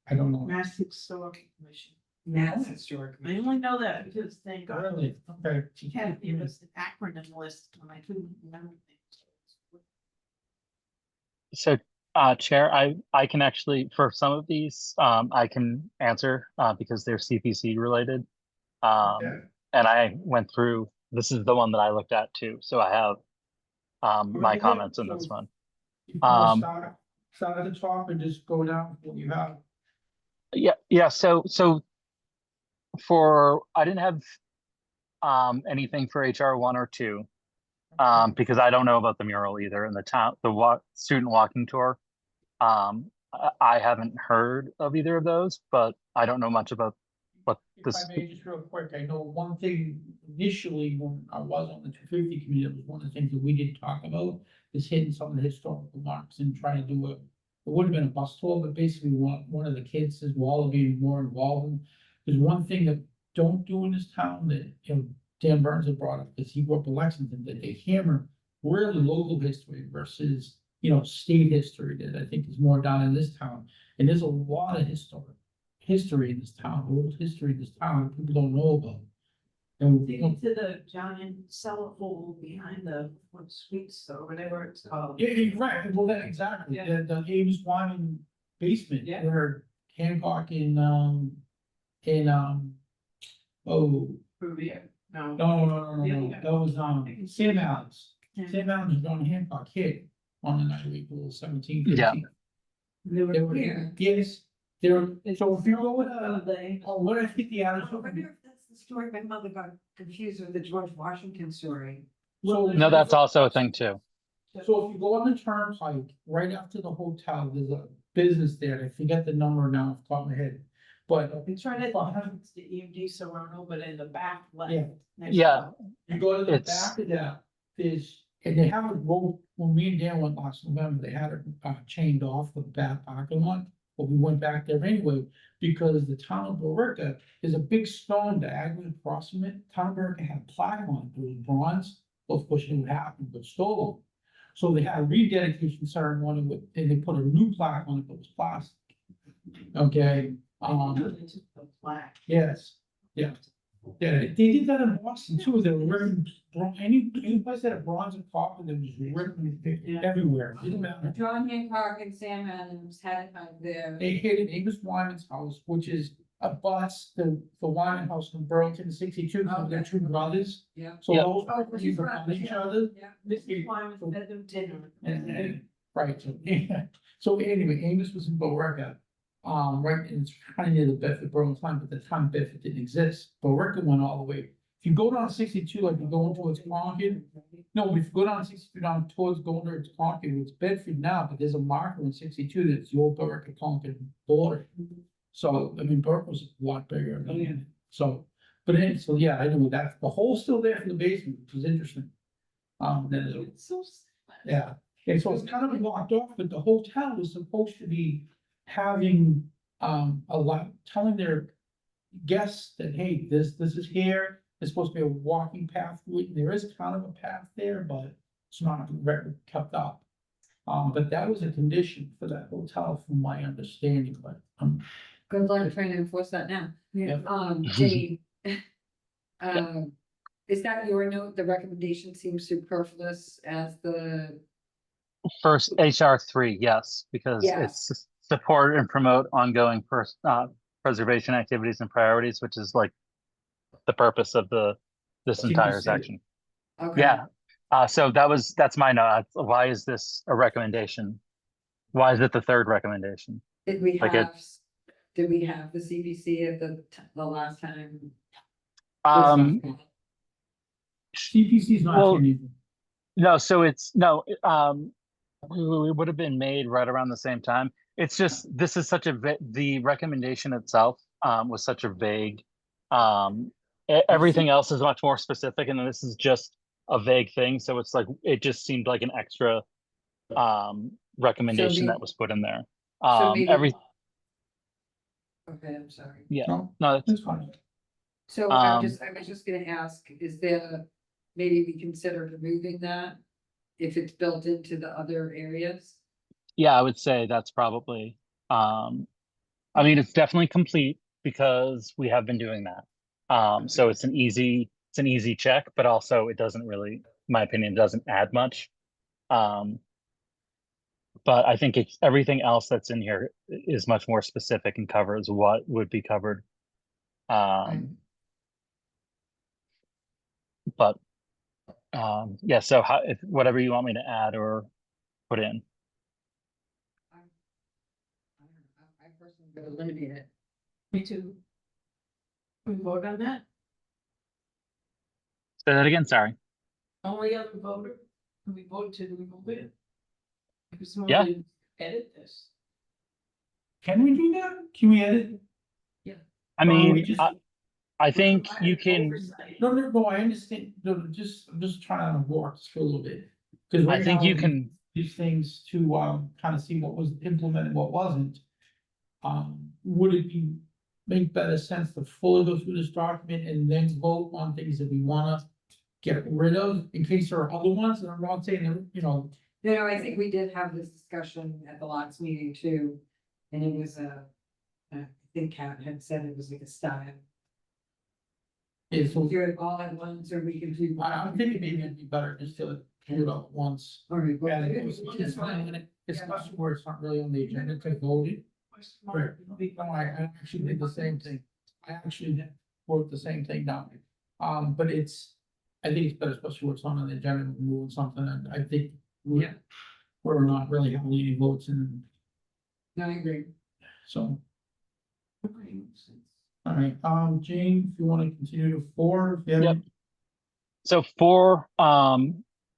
Speaker 3: I don't know.
Speaker 5: Mass Historical Commission.
Speaker 1: Mass Historic.
Speaker 5: I only know that because thank God.
Speaker 3: Really, okay.
Speaker 5: She had to give us an acronym list when I couldn't remember things.
Speaker 2: So, Chair, I can actually, for some of these, I can answer, because they're CPC related.
Speaker 3: Okay.
Speaker 2: And I went through, this is the one that I looked at too, so I have, my
Speaker 3: Okay,
Speaker 2: comments in this
Speaker 3: so-
Speaker 2: one.
Speaker 3: You wanna
Speaker 2: Um,
Speaker 3: start at the top and just go down what you have.
Speaker 2: Yeah, so I didn't have, anything for HR 1 or 2. Because I don't know about the mural either, and the student walking tour. I haven't heard of either of those, but I don't know much about what
Speaker 3: If
Speaker 2: this.
Speaker 3: I may, just real quick, I know one thing initially when I was on the 250 committee, that was one of the things that we did talk about, is hitting some of the historical marks and trying to do it would have been a bus tour, but basically one of the kids as well being more involved in. There's one thing that don't do in this town that, you know, Dan Burns had brought up, because he grew up in Lexington, that they hammer really local history versus, you know, state history that I think is more done in this town. And there's a lot of history in this town, old history in this town that people don't know about. And
Speaker 5: Dig into the giant cellar hole behind the suites or whatever it's called.
Speaker 3: yeah, right, well, that exactly,
Speaker 5: Yeah.
Speaker 3: the Ames Wyman basement,
Speaker 5: Yeah.
Speaker 3: where Hancock and, oh,
Speaker 5: Peruvian, no.
Speaker 3: no, that was, Sam Allen's.
Speaker 5: Yeah.
Speaker 3: Sam Allen's John Hancock hit on the night of April 17th.
Speaker 2: Yeah.
Speaker 3: 18th.
Speaker 1: They
Speaker 3: They
Speaker 1: were
Speaker 3: were,
Speaker 1: here.
Speaker 3: yes, they were, so if you go with,
Speaker 5: They-
Speaker 3: oh, what I think the
Speaker 1: I
Speaker 3: attitude.
Speaker 1: wonder if that's the story my mother got confused with the George Washington story.
Speaker 3: So-
Speaker 2: No, that's also a thing too.
Speaker 3: So if you go on the turnpike, right after the hotel, there's a business there, I forget the number now off the top of my head. But
Speaker 5: It's right at the EMD Serrano, but in the back left.
Speaker 3: Yeah.
Speaker 5: next
Speaker 2: Yeah.
Speaker 5: to
Speaker 3: you go to the
Speaker 2: It's-
Speaker 3: back of that, and they have a road, when me and Dan went last November, they had it chained off the back parking lot. But we went back there anyway, because the town of Borica is a big stone diagonally across from it. Town of Borica had a plaque on it, it was bronze, of course, it didn't happen, but stolen. So they had a rededication ceremony and they put a new plaque on it that was plastic. Okay,
Speaker 5: the flag.
Speaker 3: yes, yeah. Yeah, they did that in Boston too, they were wearing, any place that had bronze and copper, there was written everywhere, didn't matter.
Speaker 1: John Hancock and Sam Adams had their.
Speaker 3: They hit at Amos Wyman's house, which is a bus, the Wyman house in Burlington 62, because they're two brothers.
Speaker 1: Yeah.
Speaker 3: So
Speaker 2: Yep.
Speaker 3: those
Speaker 1: Oh,
Speaker 3: are you from each other.
Speaker 1: Yeah.
Speaker 5: Mrs. Wyman fed them dinner.
Speaker 3: And, right, so, so anyway, Amos was in Borica. Right, and it's kind of near the Bedford Burlington line, but at the time Bedford didn't exist. Borica went all the way. If you go down 62, like you're going towards Concord, no, if you go down 62 down towards going towards Concord, it's Bedford now, but there's a marker in 62 that's the old Borica Concord border. So, I mean, Borica was a lot bigger.
Speaker 5: Oh, yeah.
Speaker 3: So, but anyway, so yeah, I know that the hole's still there for the basement, which is interesting. Then it'll-
Speaker 5: It's so sad.
Speaker 3: yeah, and so it's kind of blocked off, but the hotel was supposed to be having, a lot, telling their guests that, hey, this is here. There's supposed to be a walking path, there is kind of a path there, but it's not kept up. But that was a condition for that hotel, from my understanding, but,
Speaker 1: Good luck trying to enforce that now.
Speaker 3: Yeah.
Speaker 1: Dave. Is that your note? The recommendation seems superfluous as the,
Speaker 2: First, HR 3, yes, because
Speaker 1: Yeah.
Speaker 2: it's support and promote ongoing preservation activities and priorities, which is like the purpose of this entire
Speaker 3: CPC.
Speaker 2: section.
Speaker 1: okay.
Speaker 2: Yeah. So that's my note. Why is this a recommendation? Why is it the third recommendation?
Speaker 1: Did we
Speaker 2: Like it-
Speaker 1: did we have the CBC at the last time?
Speaker 3: CPC's not
Speaker 2: Well,
Speaker 3: anything.
Speaker 2: No, so it's no, we would have been made right around the same time. It's just, this is such the recommendation itself, was such a vague, everything else is much more specific, and then this is just a vague thing, so it's like, it just seemed like an extra recommendation
Speaker 1: So
Speaker 2: that was put in there.
Speaker 1: So maybe.
Speaker 2: Every,
Speaker 1: Okay, I'm sorry.
Speaker 2: yeah,
Speaker 3: No,
Speaker 2: no, that's,
Speaker 3: that's fine.
Speaker 1: So
Speaker 2: Um,
Speaker 1: I was just gonna ask, is there, maybe we consider removing that? If it's built into the other areas?
Speaker 2: yeah, I would say that's probably, I mean, it's definitely complete because we have been doing that. So it's an easy check, but also it doesn't really, in my opinion, doesn't add much. Um, but I think it's everything else that's in here is much more specific and covers what would be covered. But yeah, so how, if whatever you want me to add or put in.
Speaker 1: I personally would eliminate it.
Speaker 5: Me too. We vote on that?
Speaker 2: Say that again, sorry.
Speaker 5: Only other voter, can we vote to remove it? If someone
Speaker 2: Yeah.
Speaker 5: would edit this.
Speaker 3: Can we do that? Can we edit?
Speaker 2: I
Speaker 3: Or we
Speaker 2: mean,
Speaker 3: just-
Speaker 2: I think you can,
Speaker 5: Oversight.
Speaker 3: No, I understand, no, I'm just trying to walk through a little bit. Cause
Speaker 2: I
Speaker 3: right
Speaker 2: think
Speaker 3: now,
Speaker 2: you can,
Speaker 3: these things to, kind of see what was implemented, what wasn't. Would it be, make better sense to fully go through this document and then vote on things that we wanna get rid of, in case there are other ones, and I'm not saying, that, you know,
Speaker 1: No, I think we did have this discussion at the last meeting too, and it was I think Kat had said it was like a style.
Speaker 3: it's,
Speaker 1: We'll do it all at once, or we can do.
Speaker 3: I'm thinking maybe it'd be better just to do it all at once.
Speaker 1: All right, well,
Speaker 3: And
Speaker 1: it's fine.
Speaker 3: especially where it's not really on the agenda to vote it.
Speaker 5: Question mark.
Speaker 3: No, I actually did the same thing. I actually wrote the same thing down. But I think it's better, especially what's on the agenda, moving something, and I think.
Speaker 1: Yeah.
Speaker 3: We're not really having any votes in,
Speaker 1: No, I agree.
Speaker 3: so. All right, Jane, if you wanna continue to 4, if you have
Speaker 2: Yep.
Speaker 3: any-
Speaker 2: so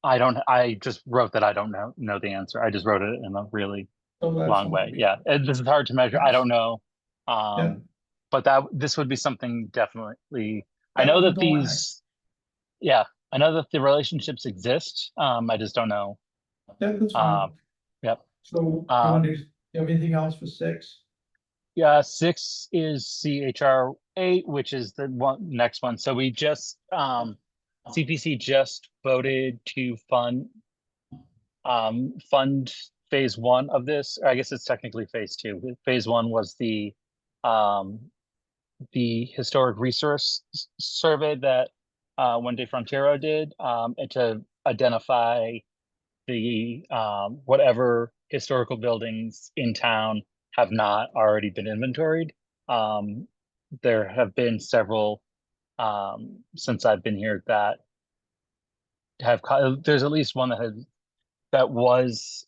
Speaker 2: I just wrote that I don't know the answer. I just wrote it in a really
Speaker 3: so that's
Speaker 2: long way.
Speaker 3: something.
Speaker 2: Yeah, this is hard to measure. I don't know.
Speaker 3: Yeah.
Speaker 2: But this would be something definitely, I
Speaker 3: That
Speaker 2: know
Speaker 3: would
Speaker 2: that
Speaker 3: go on
Speaker 2: these, yeah, I know that the relationships exist. I just don't know.
Speaker 3: That's fine.
Speaker 2: Yep.
Speaker 3: So, you have anything else for 6?
Speaker 2: Yeah, 6 is CHR 8, which is the next one. So we just CPC just voted to fund phase 1 of this. Or I guess it's technically phase 2. Phase 1 was the historic resource survey that One Day Frontiero did, and to identify the whatever historical buildings in town have not already been inventoried. There have been several since I've been here that have there's at least one that was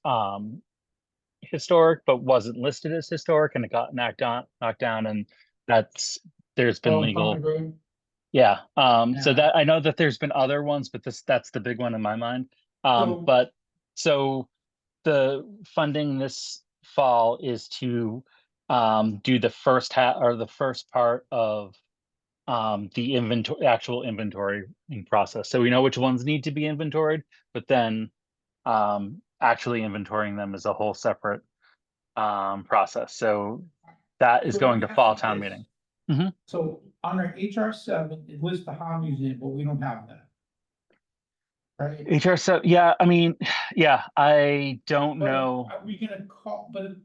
Speaker 2: historic but wasn't listed as historic, and it got knocked down, and there's been legal. Yeah, so
Speaker 3: Yeah.
Speaker 2: that I know that there's been other ones, but that's the big one in my mind.
Speaker 3: So-
Speaker 2: But so the funding this fall is to do the first or the first part of the actual inventory process. So we know which ones need to be inventoried, but then actually inventorying them is a whole separate process. So that is
Speaker 3: So
Speaker 2: going
Speaker 3: let
Speaker 2: to
Speaker 3: me
Speaker 2: fall
Speaker 3: ask you
Speaker 2: town
Speaker 3: this.
Speaker 2: meeting.
Speaker 3: So under HR 7, it lists the How Museum, but we don't have that. Right?
Speaker 2: HR7, yeah, I mean, yeah, I don't
Speaker 3: But
Speaker 2: know.
Speaker 3: are we gonna call, but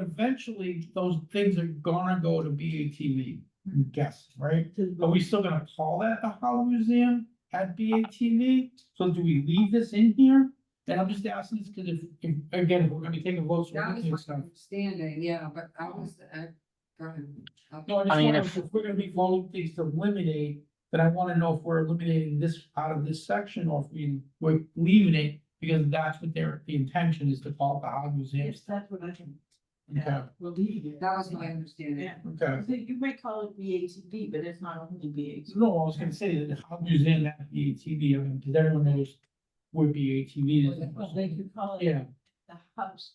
Speaker 3: eventually those things are gonna go to BATV, I'm guessing, right? Are we still gonna call that the How Museum at BATV? So do we leave this in here? And I'm just asking this because if again, if we're gonna be taking votes. we're
Speaker 1: That was
Speaker 3: looking
Speaker 1: my
Speaker 3: at stuff.
Speaker 1: understanding, yeah, but I was, go ahead.
Speaker 3: No, I just
Speaker 2: I mean,
Speaker 3: wonder if we're gonna be voting things to eliminate, then I wanna know if we're eliminating this out of this section or if we're leaving it. Because that's what the intention is to call it the How Museum.
Speaker 5: Yes, that's what I can.
Speaker 3: Okay,
Speaker 5: We'll leave it.
Speaker 1: That was my understanding.
Speaker 5: Yeah.
Speaker 3: okay.
Speaker 5: So you might call it BATB, but it's not only BATB.
Speaker 3: No, I was gonna say that the How Museum at BATV, I mean, because everyone knows where BATV is.
Speaker 5: Well, they could call it
Speaker 3: Yeah.
Speaker 5: the house.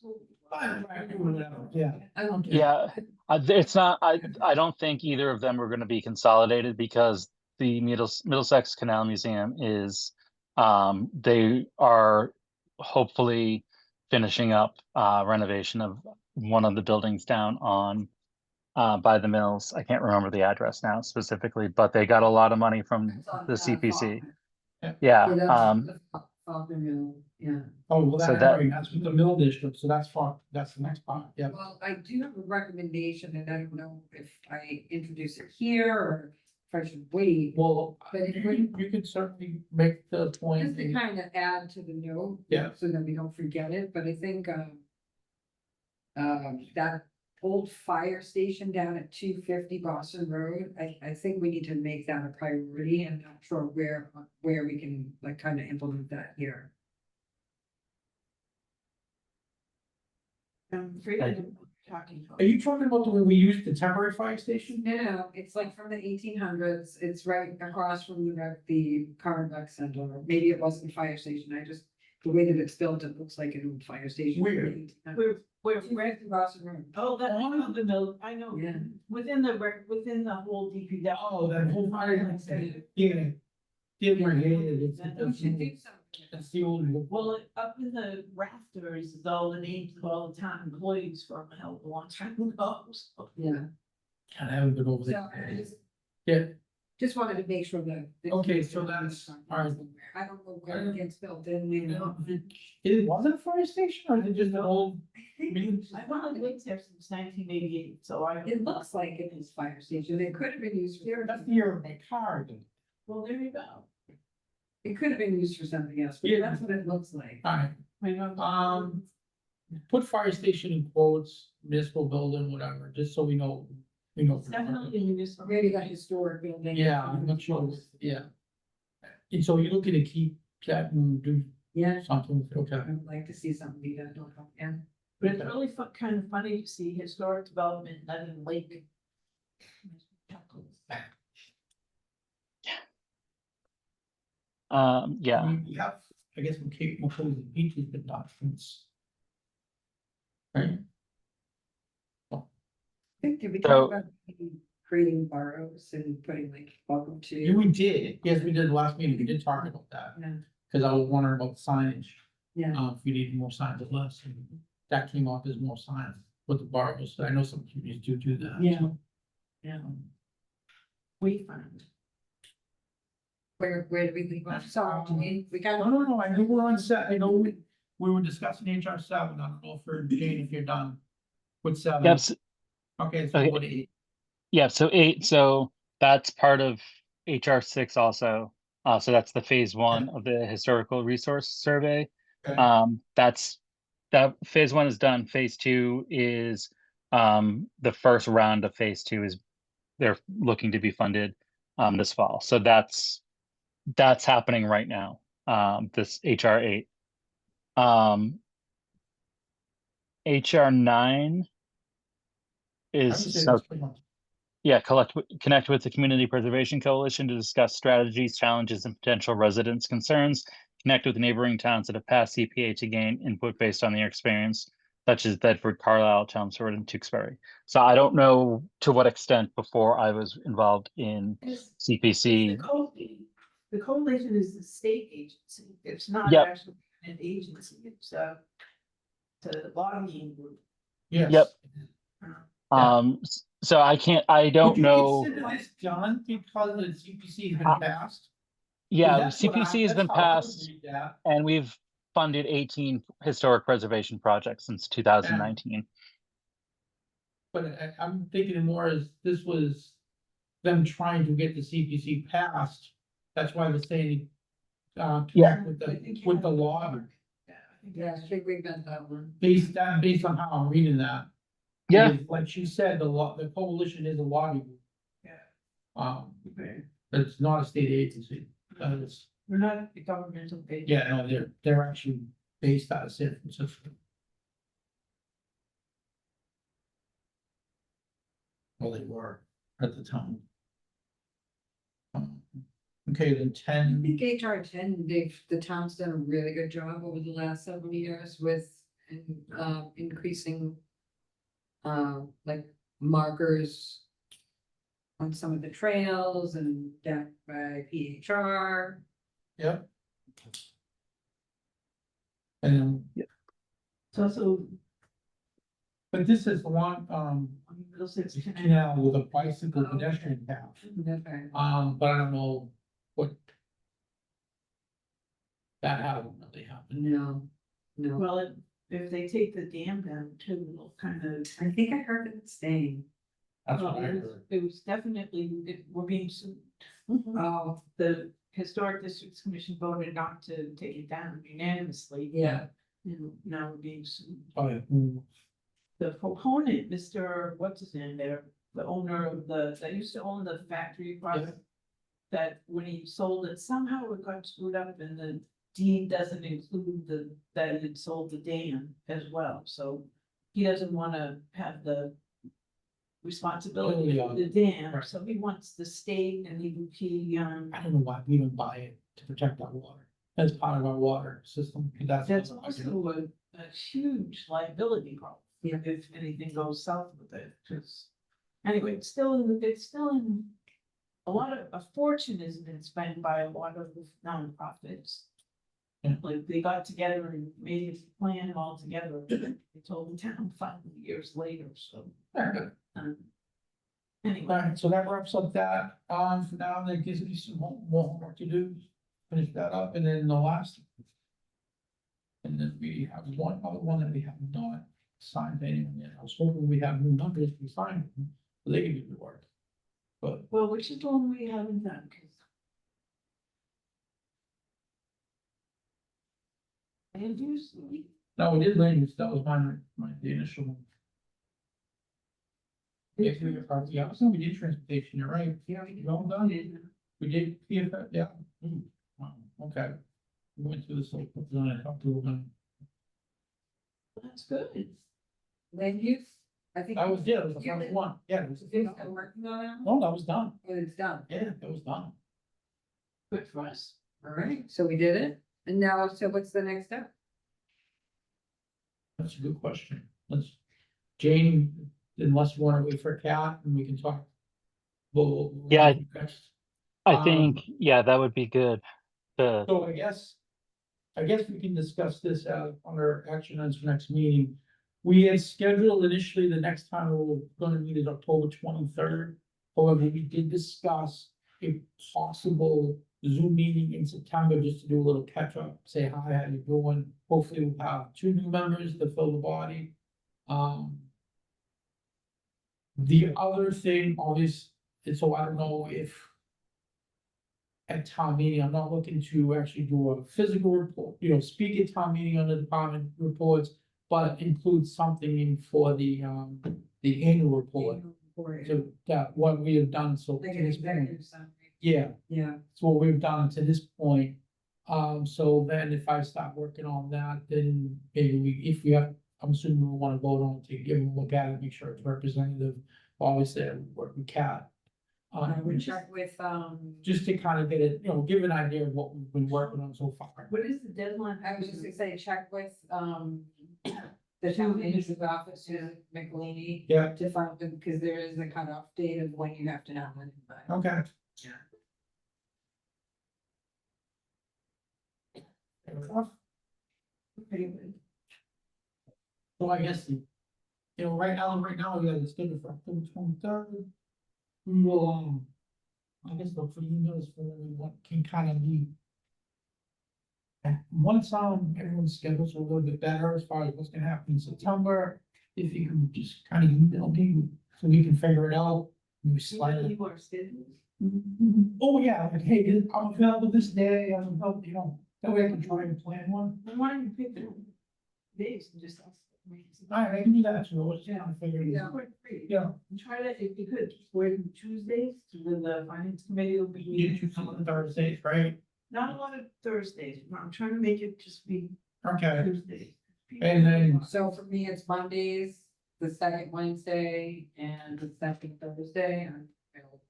Speaker 3: Yeah.
Speaker 1: I don't care.
Speaker 2: Yeah, it's not, I don't think either of them are gonna be consolidated because the Middlesex Canal Museum is, they are hopefully finishing up renovation of one of the buildings down on by the mills. I can't remember the address now specifically, but they got a lot of money from
Speaker 1: It's on
Speaker 2: the CPC.
Speaker 1: Faulkner.
Speaker 2: Yeah,
Speaker 1: Yeah, that's the Faulkner Mill, yeah.
Speaker 3: Oh, well,
Speaker 2: So
Speaker 3: that's
Speaker 2: that-
Speaker 3: right, that's with the mill district, so that's far, that's the next part, yeah.
Speaker 1: Well, I do have a recommendation, and I don't know if I introduce it here or if I should wait.
Speaker 3: Well,
Speaker 1: But it
Speaker 3: you could certainly make the point.
Speaker 1: Just to kind of add to the note.
Speaker 3: Yeah.
Speaker 1: So that we don't forget it, but I think, that old fire station down at 250 Boston Road, I think we need to make that a priority, and not sure where we can like kind of implement that here.
Speaker 5: I'm afraid I don't know what you're talking about.
Speaker 3: Are you talking about the way we used the temporary fire station?
Speaker 1: No, it's like from the 1800s, it's right across from the car and rec center, or maybe it wasn't a fire station, the way that it's built, it looks like an old fire station.
Speaker 3: Where?
Speaker 5: We're,
Speaker 1: 250 Boston Road.
Speaker 5: oh, that, I know the mill, I know,
Speaker 1: Yeah.
Speaker 5: within the whole DPW.
Speaker 3: Oh, that whole fire station, yeah. Did my head,
Speaker 1: We should do something.
Speaker 3: it's the old.
Speaker 5: Well, up in the rafters is all the names of all the town employees from a hell of a long time ago. So,
Speaker 1: Yeah.
Speaker 3: God, I haven't been over
Speaker 1: So
Speaker 3: there.
Speaker 1: I just.
Speaker 3: Yeah.
Speaker 1: Just wanted to make sure that.
Speaker 3: Okay, so that's- all right.
Speaker 1: I don't know where it gets built in, you know.
Speaker 3: It wasn't a fire station, or is it just an old?
Speaker 5: I've only lived there since 1988, so I.
Speaker 1: It looks like it is fire station. It could have been used for,
Speaker 3: That's the year of my car.
Speaker 5: Well, there you go.
Speaker 1: it could have been used for something else, but
Speaker 3: Yeah.
Speaker 1: that's what it looks like.
Speaker 3: Alright,
Speaker 5: I know.
Speaker 3: put fire station in quotes, municipal building, whatever, just so we know.
Speaker 5: It's definitely municipal.
Speaker 1: Maybe that historic building.
Speaker 3: Yeah, I'm not sure, yeah. And so you're looking to keep that and do
Speaker 1: Yeah,
Speaker 3: something, okay.
Speaker 1: I would like to see something be done, yeah.
Speaker 5: But it's really kind of funny to see historic development, not in Lake.
Speaker 2: Yeah,
Speaker 3: We have, I guess, we keep, we'll close the beaches, but not fence. Right?
Speaker 1: Did we
Speaker 2: So-
Speaker 1: talk about maybe creating boroughs and putting like welcome
Speaker 3: Yeah,
Speaker 1: to?
Speaker 3: we did, yes, we did last meeting, we did talk about that,
Speaker 1: Yeah,
Speaker 3: cause I was wondering about signage.
Speaker 1: yeah.
Speaker 3: If we need more signs or less, and that came off as more signs with the bars, I know some communities do that.
Speaker 1: Yeah.
Speaker 3: so.
Speaker 1: Yeah.
Speaker 5: We found.
Speaker 1: Where do we leave off? Sorry, we got.
Speaker 3: No, I know we're on set, I know we were discussing HR 7, I don't know for Jane if you're done with 7.
Speaker 2: yep,
Speaker 3: Okay, so
Speaker 2: Okay.
Speaker 3: what 8?
Speaker 2: yeah, so 8, so that's part of HR 6 also. So that's the phase 1 of the historical resource survey.
Speaker 3: Okay.
Speaker 2: That phase 1 is done. Phase 2 is the first round of phase 2 is they're looking to be funded this fall. So that's happening right now. This HR 8. HR 9
Speaker 3: I would
Speaker 2: is
Speaker 3: say
Speaker 2: so
Speaker 3: that's pretty much.
Speaker 2: yeah, connect with the Community Preservation Coalition to discuss strategies, challenges, and potential residents' concerns. Connect with neighboring towns that have passed CPA to gain input based on their experience, such as Bedford, Carlisle, Chelmsford, and Tewksbury. So I don't know to what extent before I was involved in CPC.
Speaker 5: The coalition is the state agency, it's not
Speaker 2: Yep.
Speaker 5: actually an agency, it's a lobbying group.
Speaker 3: Yes.
Speaker 2: Yep.
Speaker 5: Uh,
Speaker 2: So I don't
Speaker 3: Would you
Speaker 2: know.
Speaker 3: consider this done because the CPC has
Speaker 2: Uh,
Speaker 3: been passed?
Speaker 2: Yeah,
Speaker 3: That's what I-
Speaker 2: CPC has
Speaker 3: that's
Speaker 2: been
Speaker 3: how I would
Speaker 2: passed
Speaker 3: read that.
Speaker 2: and we've funded 18 historic preservation projects since 2019.
Speaker 3: But I'm thinking more as this was them trying to get the CPC passed. That's why they're saying, connect with the law,
Speaker 1: Yeah, I think we've got that one.
Speaker 3: based on how I'm reading that.
Speaker 2: Yeah,
Speaker 3: Because like she said, the coalition is a lobby group.
Speaker 5: Yeah.
Speaker 3: But it's not a state agency. It's,
Speaker 5: We're not a governmental agency.
Speaker 3: yeah, no, they're actually based out of San Francisco. Well, they were at the time. Okay, then
Speaker 1: I
Speaker 3: 10,
Speaker 1: think HR 10, the town's done a really good job over the last several years with, increasing. Like markers. On some of the trails and down by PHR.
Speaker 3: yep. And
Speaker 5: It's also
Speaker 3: But this is the one,
Speaker 5: on Middlesex Canal.
Speaker 3: canal with a bicycle pedestrian path.
Speaker 1: Okay.
Speaker 3: But I don't know what. That hasn't really happened.
Speaker 1: No, no.
Speaker 5: Well, if they take the dam down too, it'll kind of.
Speaker 1: I think I heard it staying.
Speaker 3: That's
Speaker 5: Well,
Speaker 3: what I heard.
Speaker 5: it was definitely, we're being sued.
Speaker 1: Oh,
Speaker 5: The Historic Districts Commission voted not to take it down unanimously.
Speaker 1: yeah.
Speaker 5: And now we're being sued.
Speaker 3: Oh, yeah.
Speaker 5: The proponent, Mr. What's his name there, the owner of that used to own the factory across.
Speaker 3: Yeah.
Speaker 5: That when he sold it, somehow it got screwed up and the deed doesn't include that it had sold the dam as well, so. He doesn't wanna have the responsibility of the dam,
Speaker 3: Right.
Speaker 5: so he wants the state and he,
Speaker 3: I don't know why we don't buy it to protect our water. That's part of our water system.
Speaker 5: that's also a huge liability problem.
Speaker 1: Yeah.
Speaker 5: If anything goes south with it, just, anyway, it's still in. A fortune has been spent by a lot of nonprofits.
Speaker 3: Yeah.
Speaker 5: Like, they got together and made a plan all together, they told the town 5 years later, so, anyway.
Speaker 3: Alright, so that wraps up that, for now, that gives me some more homework to do, finish that up, and then the last. And then we have one other one that we have not signed anyone yet, I was hoping we have new numbers, we signed them, so they can do the work. But,
Speaker 5: Well, which is the one we haven't done, 'cause. And usually,
Speaker 3: no, we did land use, that was the initial one. Yeah, we did transportation, you're right,
Speaker 1: Yeah.
Speaker 3: well done, we did, yeah. Wow, okay. We went through this whole, I thought we were gonna.
Speaker 5: that's good.
Speaker 1: Land use, I think.
Speaker 3: That was, yeah, it was the first one, yeah, it was.
Speaker 1: You're still working on that?
Speaker 3: No, that was done,
Speaker 1: Oh, it's done.
Speaker 3: yeah, that was done.
Speaker 5: Good for us.
Speaker 1: All right, so we did it. And now, so what's the next step?
Speaker 3: That's a good question. Jane, unless you wanna wait for a cat and we can talk.
Speaker 2: Yeah,
Speaker 3: next.
Speaker 2: I think, yeah, that would be good. The,
Speaker 3: So I guess we can discuss this under action items for next meeting. We had scheduled initially, the next time we're gonna meet is October 23rd. However, we did discuss a possible Zoom meeting in September, just to do a little catch up, say hi, how you doing? Hopefully we'll have 2 new members to fill the body. The other thing, obviously, so I don't know if. At town meeting, I'm not looking to actually do a physical report, speak at town meeting on the department reports. But include something in for the annual report, to that what we have done so.
Speaker 1: Like
Speaker 3: to
Speaker 1: an
Speaker 3: this point.
Speaker 1: executive summary.
Speaker 3: Yeah,
Speaker 1: Yeah.
Speaker 3: it's what we've done to this point. So then if I start working on that, then maybe if we have, I'm assuming we wanna vote on to give them a look at it, make sure it's representative. Obviously, I work with Cat.
Speaker 1: We check with,
Speaker 3: Just to kind of get it, give an idea of what we've been working on so far.
Speaker 5: What is the deadline?
Speaker 1: I was just gonna say, check with, the town manager's office, Susan McElhaney,
Speaker 3: Yeah,
Speaker 1: to find them, because there is a cutoff date of when you have to have it by.
Speaker 3: okay.
Speaker 1: Yeah.
Speaker 3: Fair enough.
Speaker 1: Pretty good.
Speaker 3: So I guess, right now, we got it scheduled for October 23rd. We will, I guess look for emails for what can kind of be. And once, everyone's schedules are a little bit better as far as what's gonna happen in September, if you can just kind of email me, so we can figure it out. We slide it.
Speaker 5: You are scheduled.
Speaker 3: Oh, yeah, like, hey, I'm available this day, I'm available, that way I can try and plan one.
Speaker 5: Why don't you pick the days and just ask?
Speaker 3: Alright, I can do that, so let's try and figure it
Speaker 1: Yeah.
Speaker 3: out.
Speaker 5: Free.
Speaker 3: Yeah.
Speaker 5: Try to, if you could, wait on Tuesdays, then the finance committee will be
Speaker 3: You
Speaker 5: meeting.
Speaker 3: do some on Thursdays, right?
Speaker 5: Not a lot of Thursdays, I'm trying to make it just be
Speaker 3: Okay,
Speaker 5: Tuesdays.
Speaker 3: and then,
Speaker 1: So for me, it's Mondays, the second Wednesday, and the second Thursday, I'm available.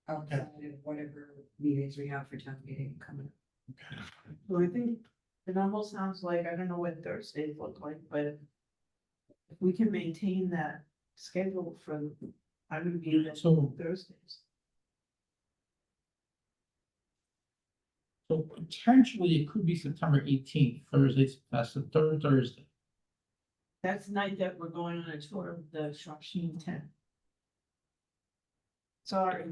Speaker 1: Outside of whatever meetings we have for town meeting coming up.
Speaker 5: So I think it almost sounds like, I don't know what Thursdays look like, but if we can maintain that schedule for, I would be available
Speaker 3: So-
Speaker 5: Thursdays.
Speaker 3: so potentially it could be September 18th, Thursday, that's the third Thursday.
Speaker 5: That's the night that we're going on a tour of the Shropshire tent. Sorry,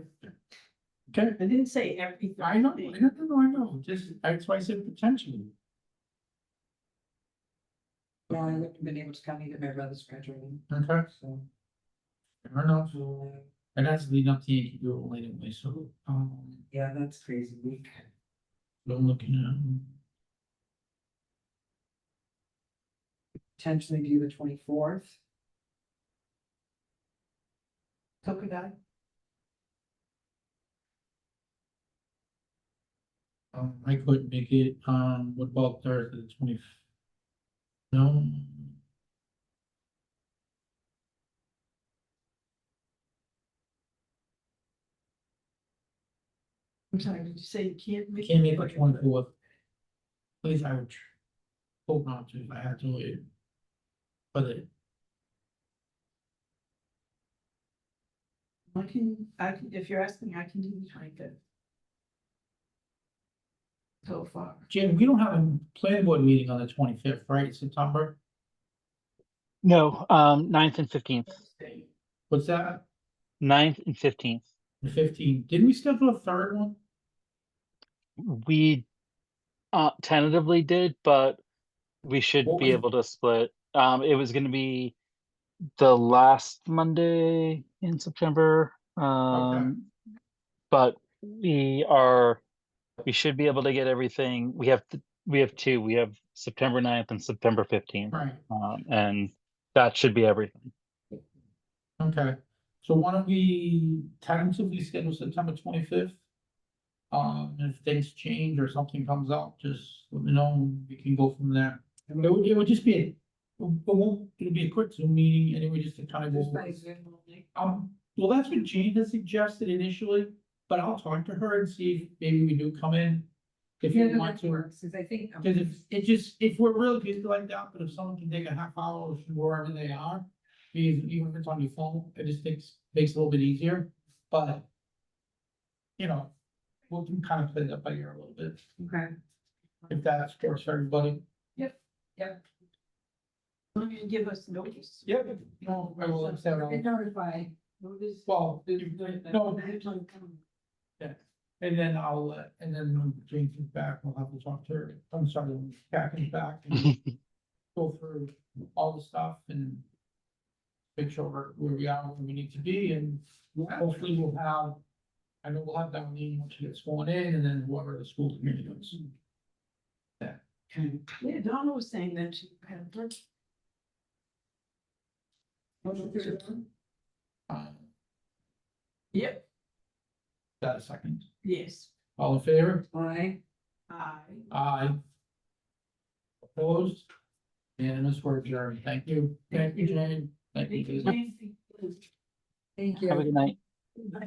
Speaker 3: Okay,
Speaker 5: I didn't say everything.
Speaker 3: I know, just, that's why I said potentially.
Speaker 1: Yeah, I wouldn't have been able to come either, my brother's graduating,
Speaker 3: Okay,
Speaker 1: so.
Speaker 3: fair enough. And that's leading up to Yankee Doodle anyway, so,
Speaker 1: Yeah, that's crazy week.
Speaker 3: I'm looking at.
Speaker 1: Potentially do the 24th.
Speaker 5: So could I?
Speaker 3: I couldn't make it, what about Thursday, the 20th? No.
Speaker 5: I'm sorry, did you say you can't
Speaker 3: I
Speaker 5: make?
Speaker 3: can't make the 24th. Please, I would hope not to, if I had to leave. But
Speaker 5: I can, if you're asking, I can do the 25th. So far.
Speaker 3: Jim, we don't have a planning board meeting on the 25th, right, September?
Speaker 2: No, 9th and 15th.
Speaker 3: What's that?
Speaker 2: 9th and 15th.
Speaker 3: The 15th, didn't we schedule a third one?
Speaker 2: We tentatively did, but we should
Speaker 3: What
Speaker 2: be
Speaker 3: was-
Speaker 2: able to split. It was gonna be the last Monday in September. But we should be able to get everything. We have two. We have September 9th and September 15th.
Speaker 3: Right,
Speaker 2: And that should be everything.
Speaker 3: okay, so why don't we tentatively schedule September 25th? If things change or something comes up, just let me know, and we can go from there. It would just be, it'll be a quick Zoom meeting anyway, just to kind of go.
Speaker 1: Just by Zoom only.
Speaker 3: Well, that's what Jane had suggested initially, but I'll talk to her and see if maybe we do come in. If
Speaker 1: Yeah,
Speaker 3: you
Speaker 1: no,
Speaker 3: want
Speaker 1: that
Speaker 3: to,
Speaker 1: works, cause I think.
Speaker 3: because if we're really busy like that, but if someone can take a half hour from wherever they are. Even if it's on your phone, it just makes it a little bit easier, but. You know, we'll kind of play that by ear a little bit,
Speaker 1: Okay.
Speaker 3: if that works for everybody.
Speaker 5: You're gonna give us notice.
Speaker 3: Yep. No, I will accept
Speaker 1: Get
Speaker 3: it.
Speaker 1: notified.
Speaker 5: Notice.
Speaker 3: Well, no.
Speaker 5: No.
Speaker 3: And then and then when Jane comes back, we'll have to talk to her, I'm sorry, when Kat comes back and go through all the stuff and. Make sure where we are, where we need to be, and hopefully we'll have. I know we'll have that meeting once she gets going in, and then whoever the school committee does.
Speaker 5: Yeah, Donna was saying that she had. Yep,
Speaker 3: Got a second,
Speaker 5: yes,
Speaker 3: all in favor?
Speaker 1: Aye.
Speaker 3: Aye. Opposed? Unanimous, we're adjourned, thank you, Jane, thank you, Jason.
Speaker 1: Thank you.
Speaker 2: Have a good night.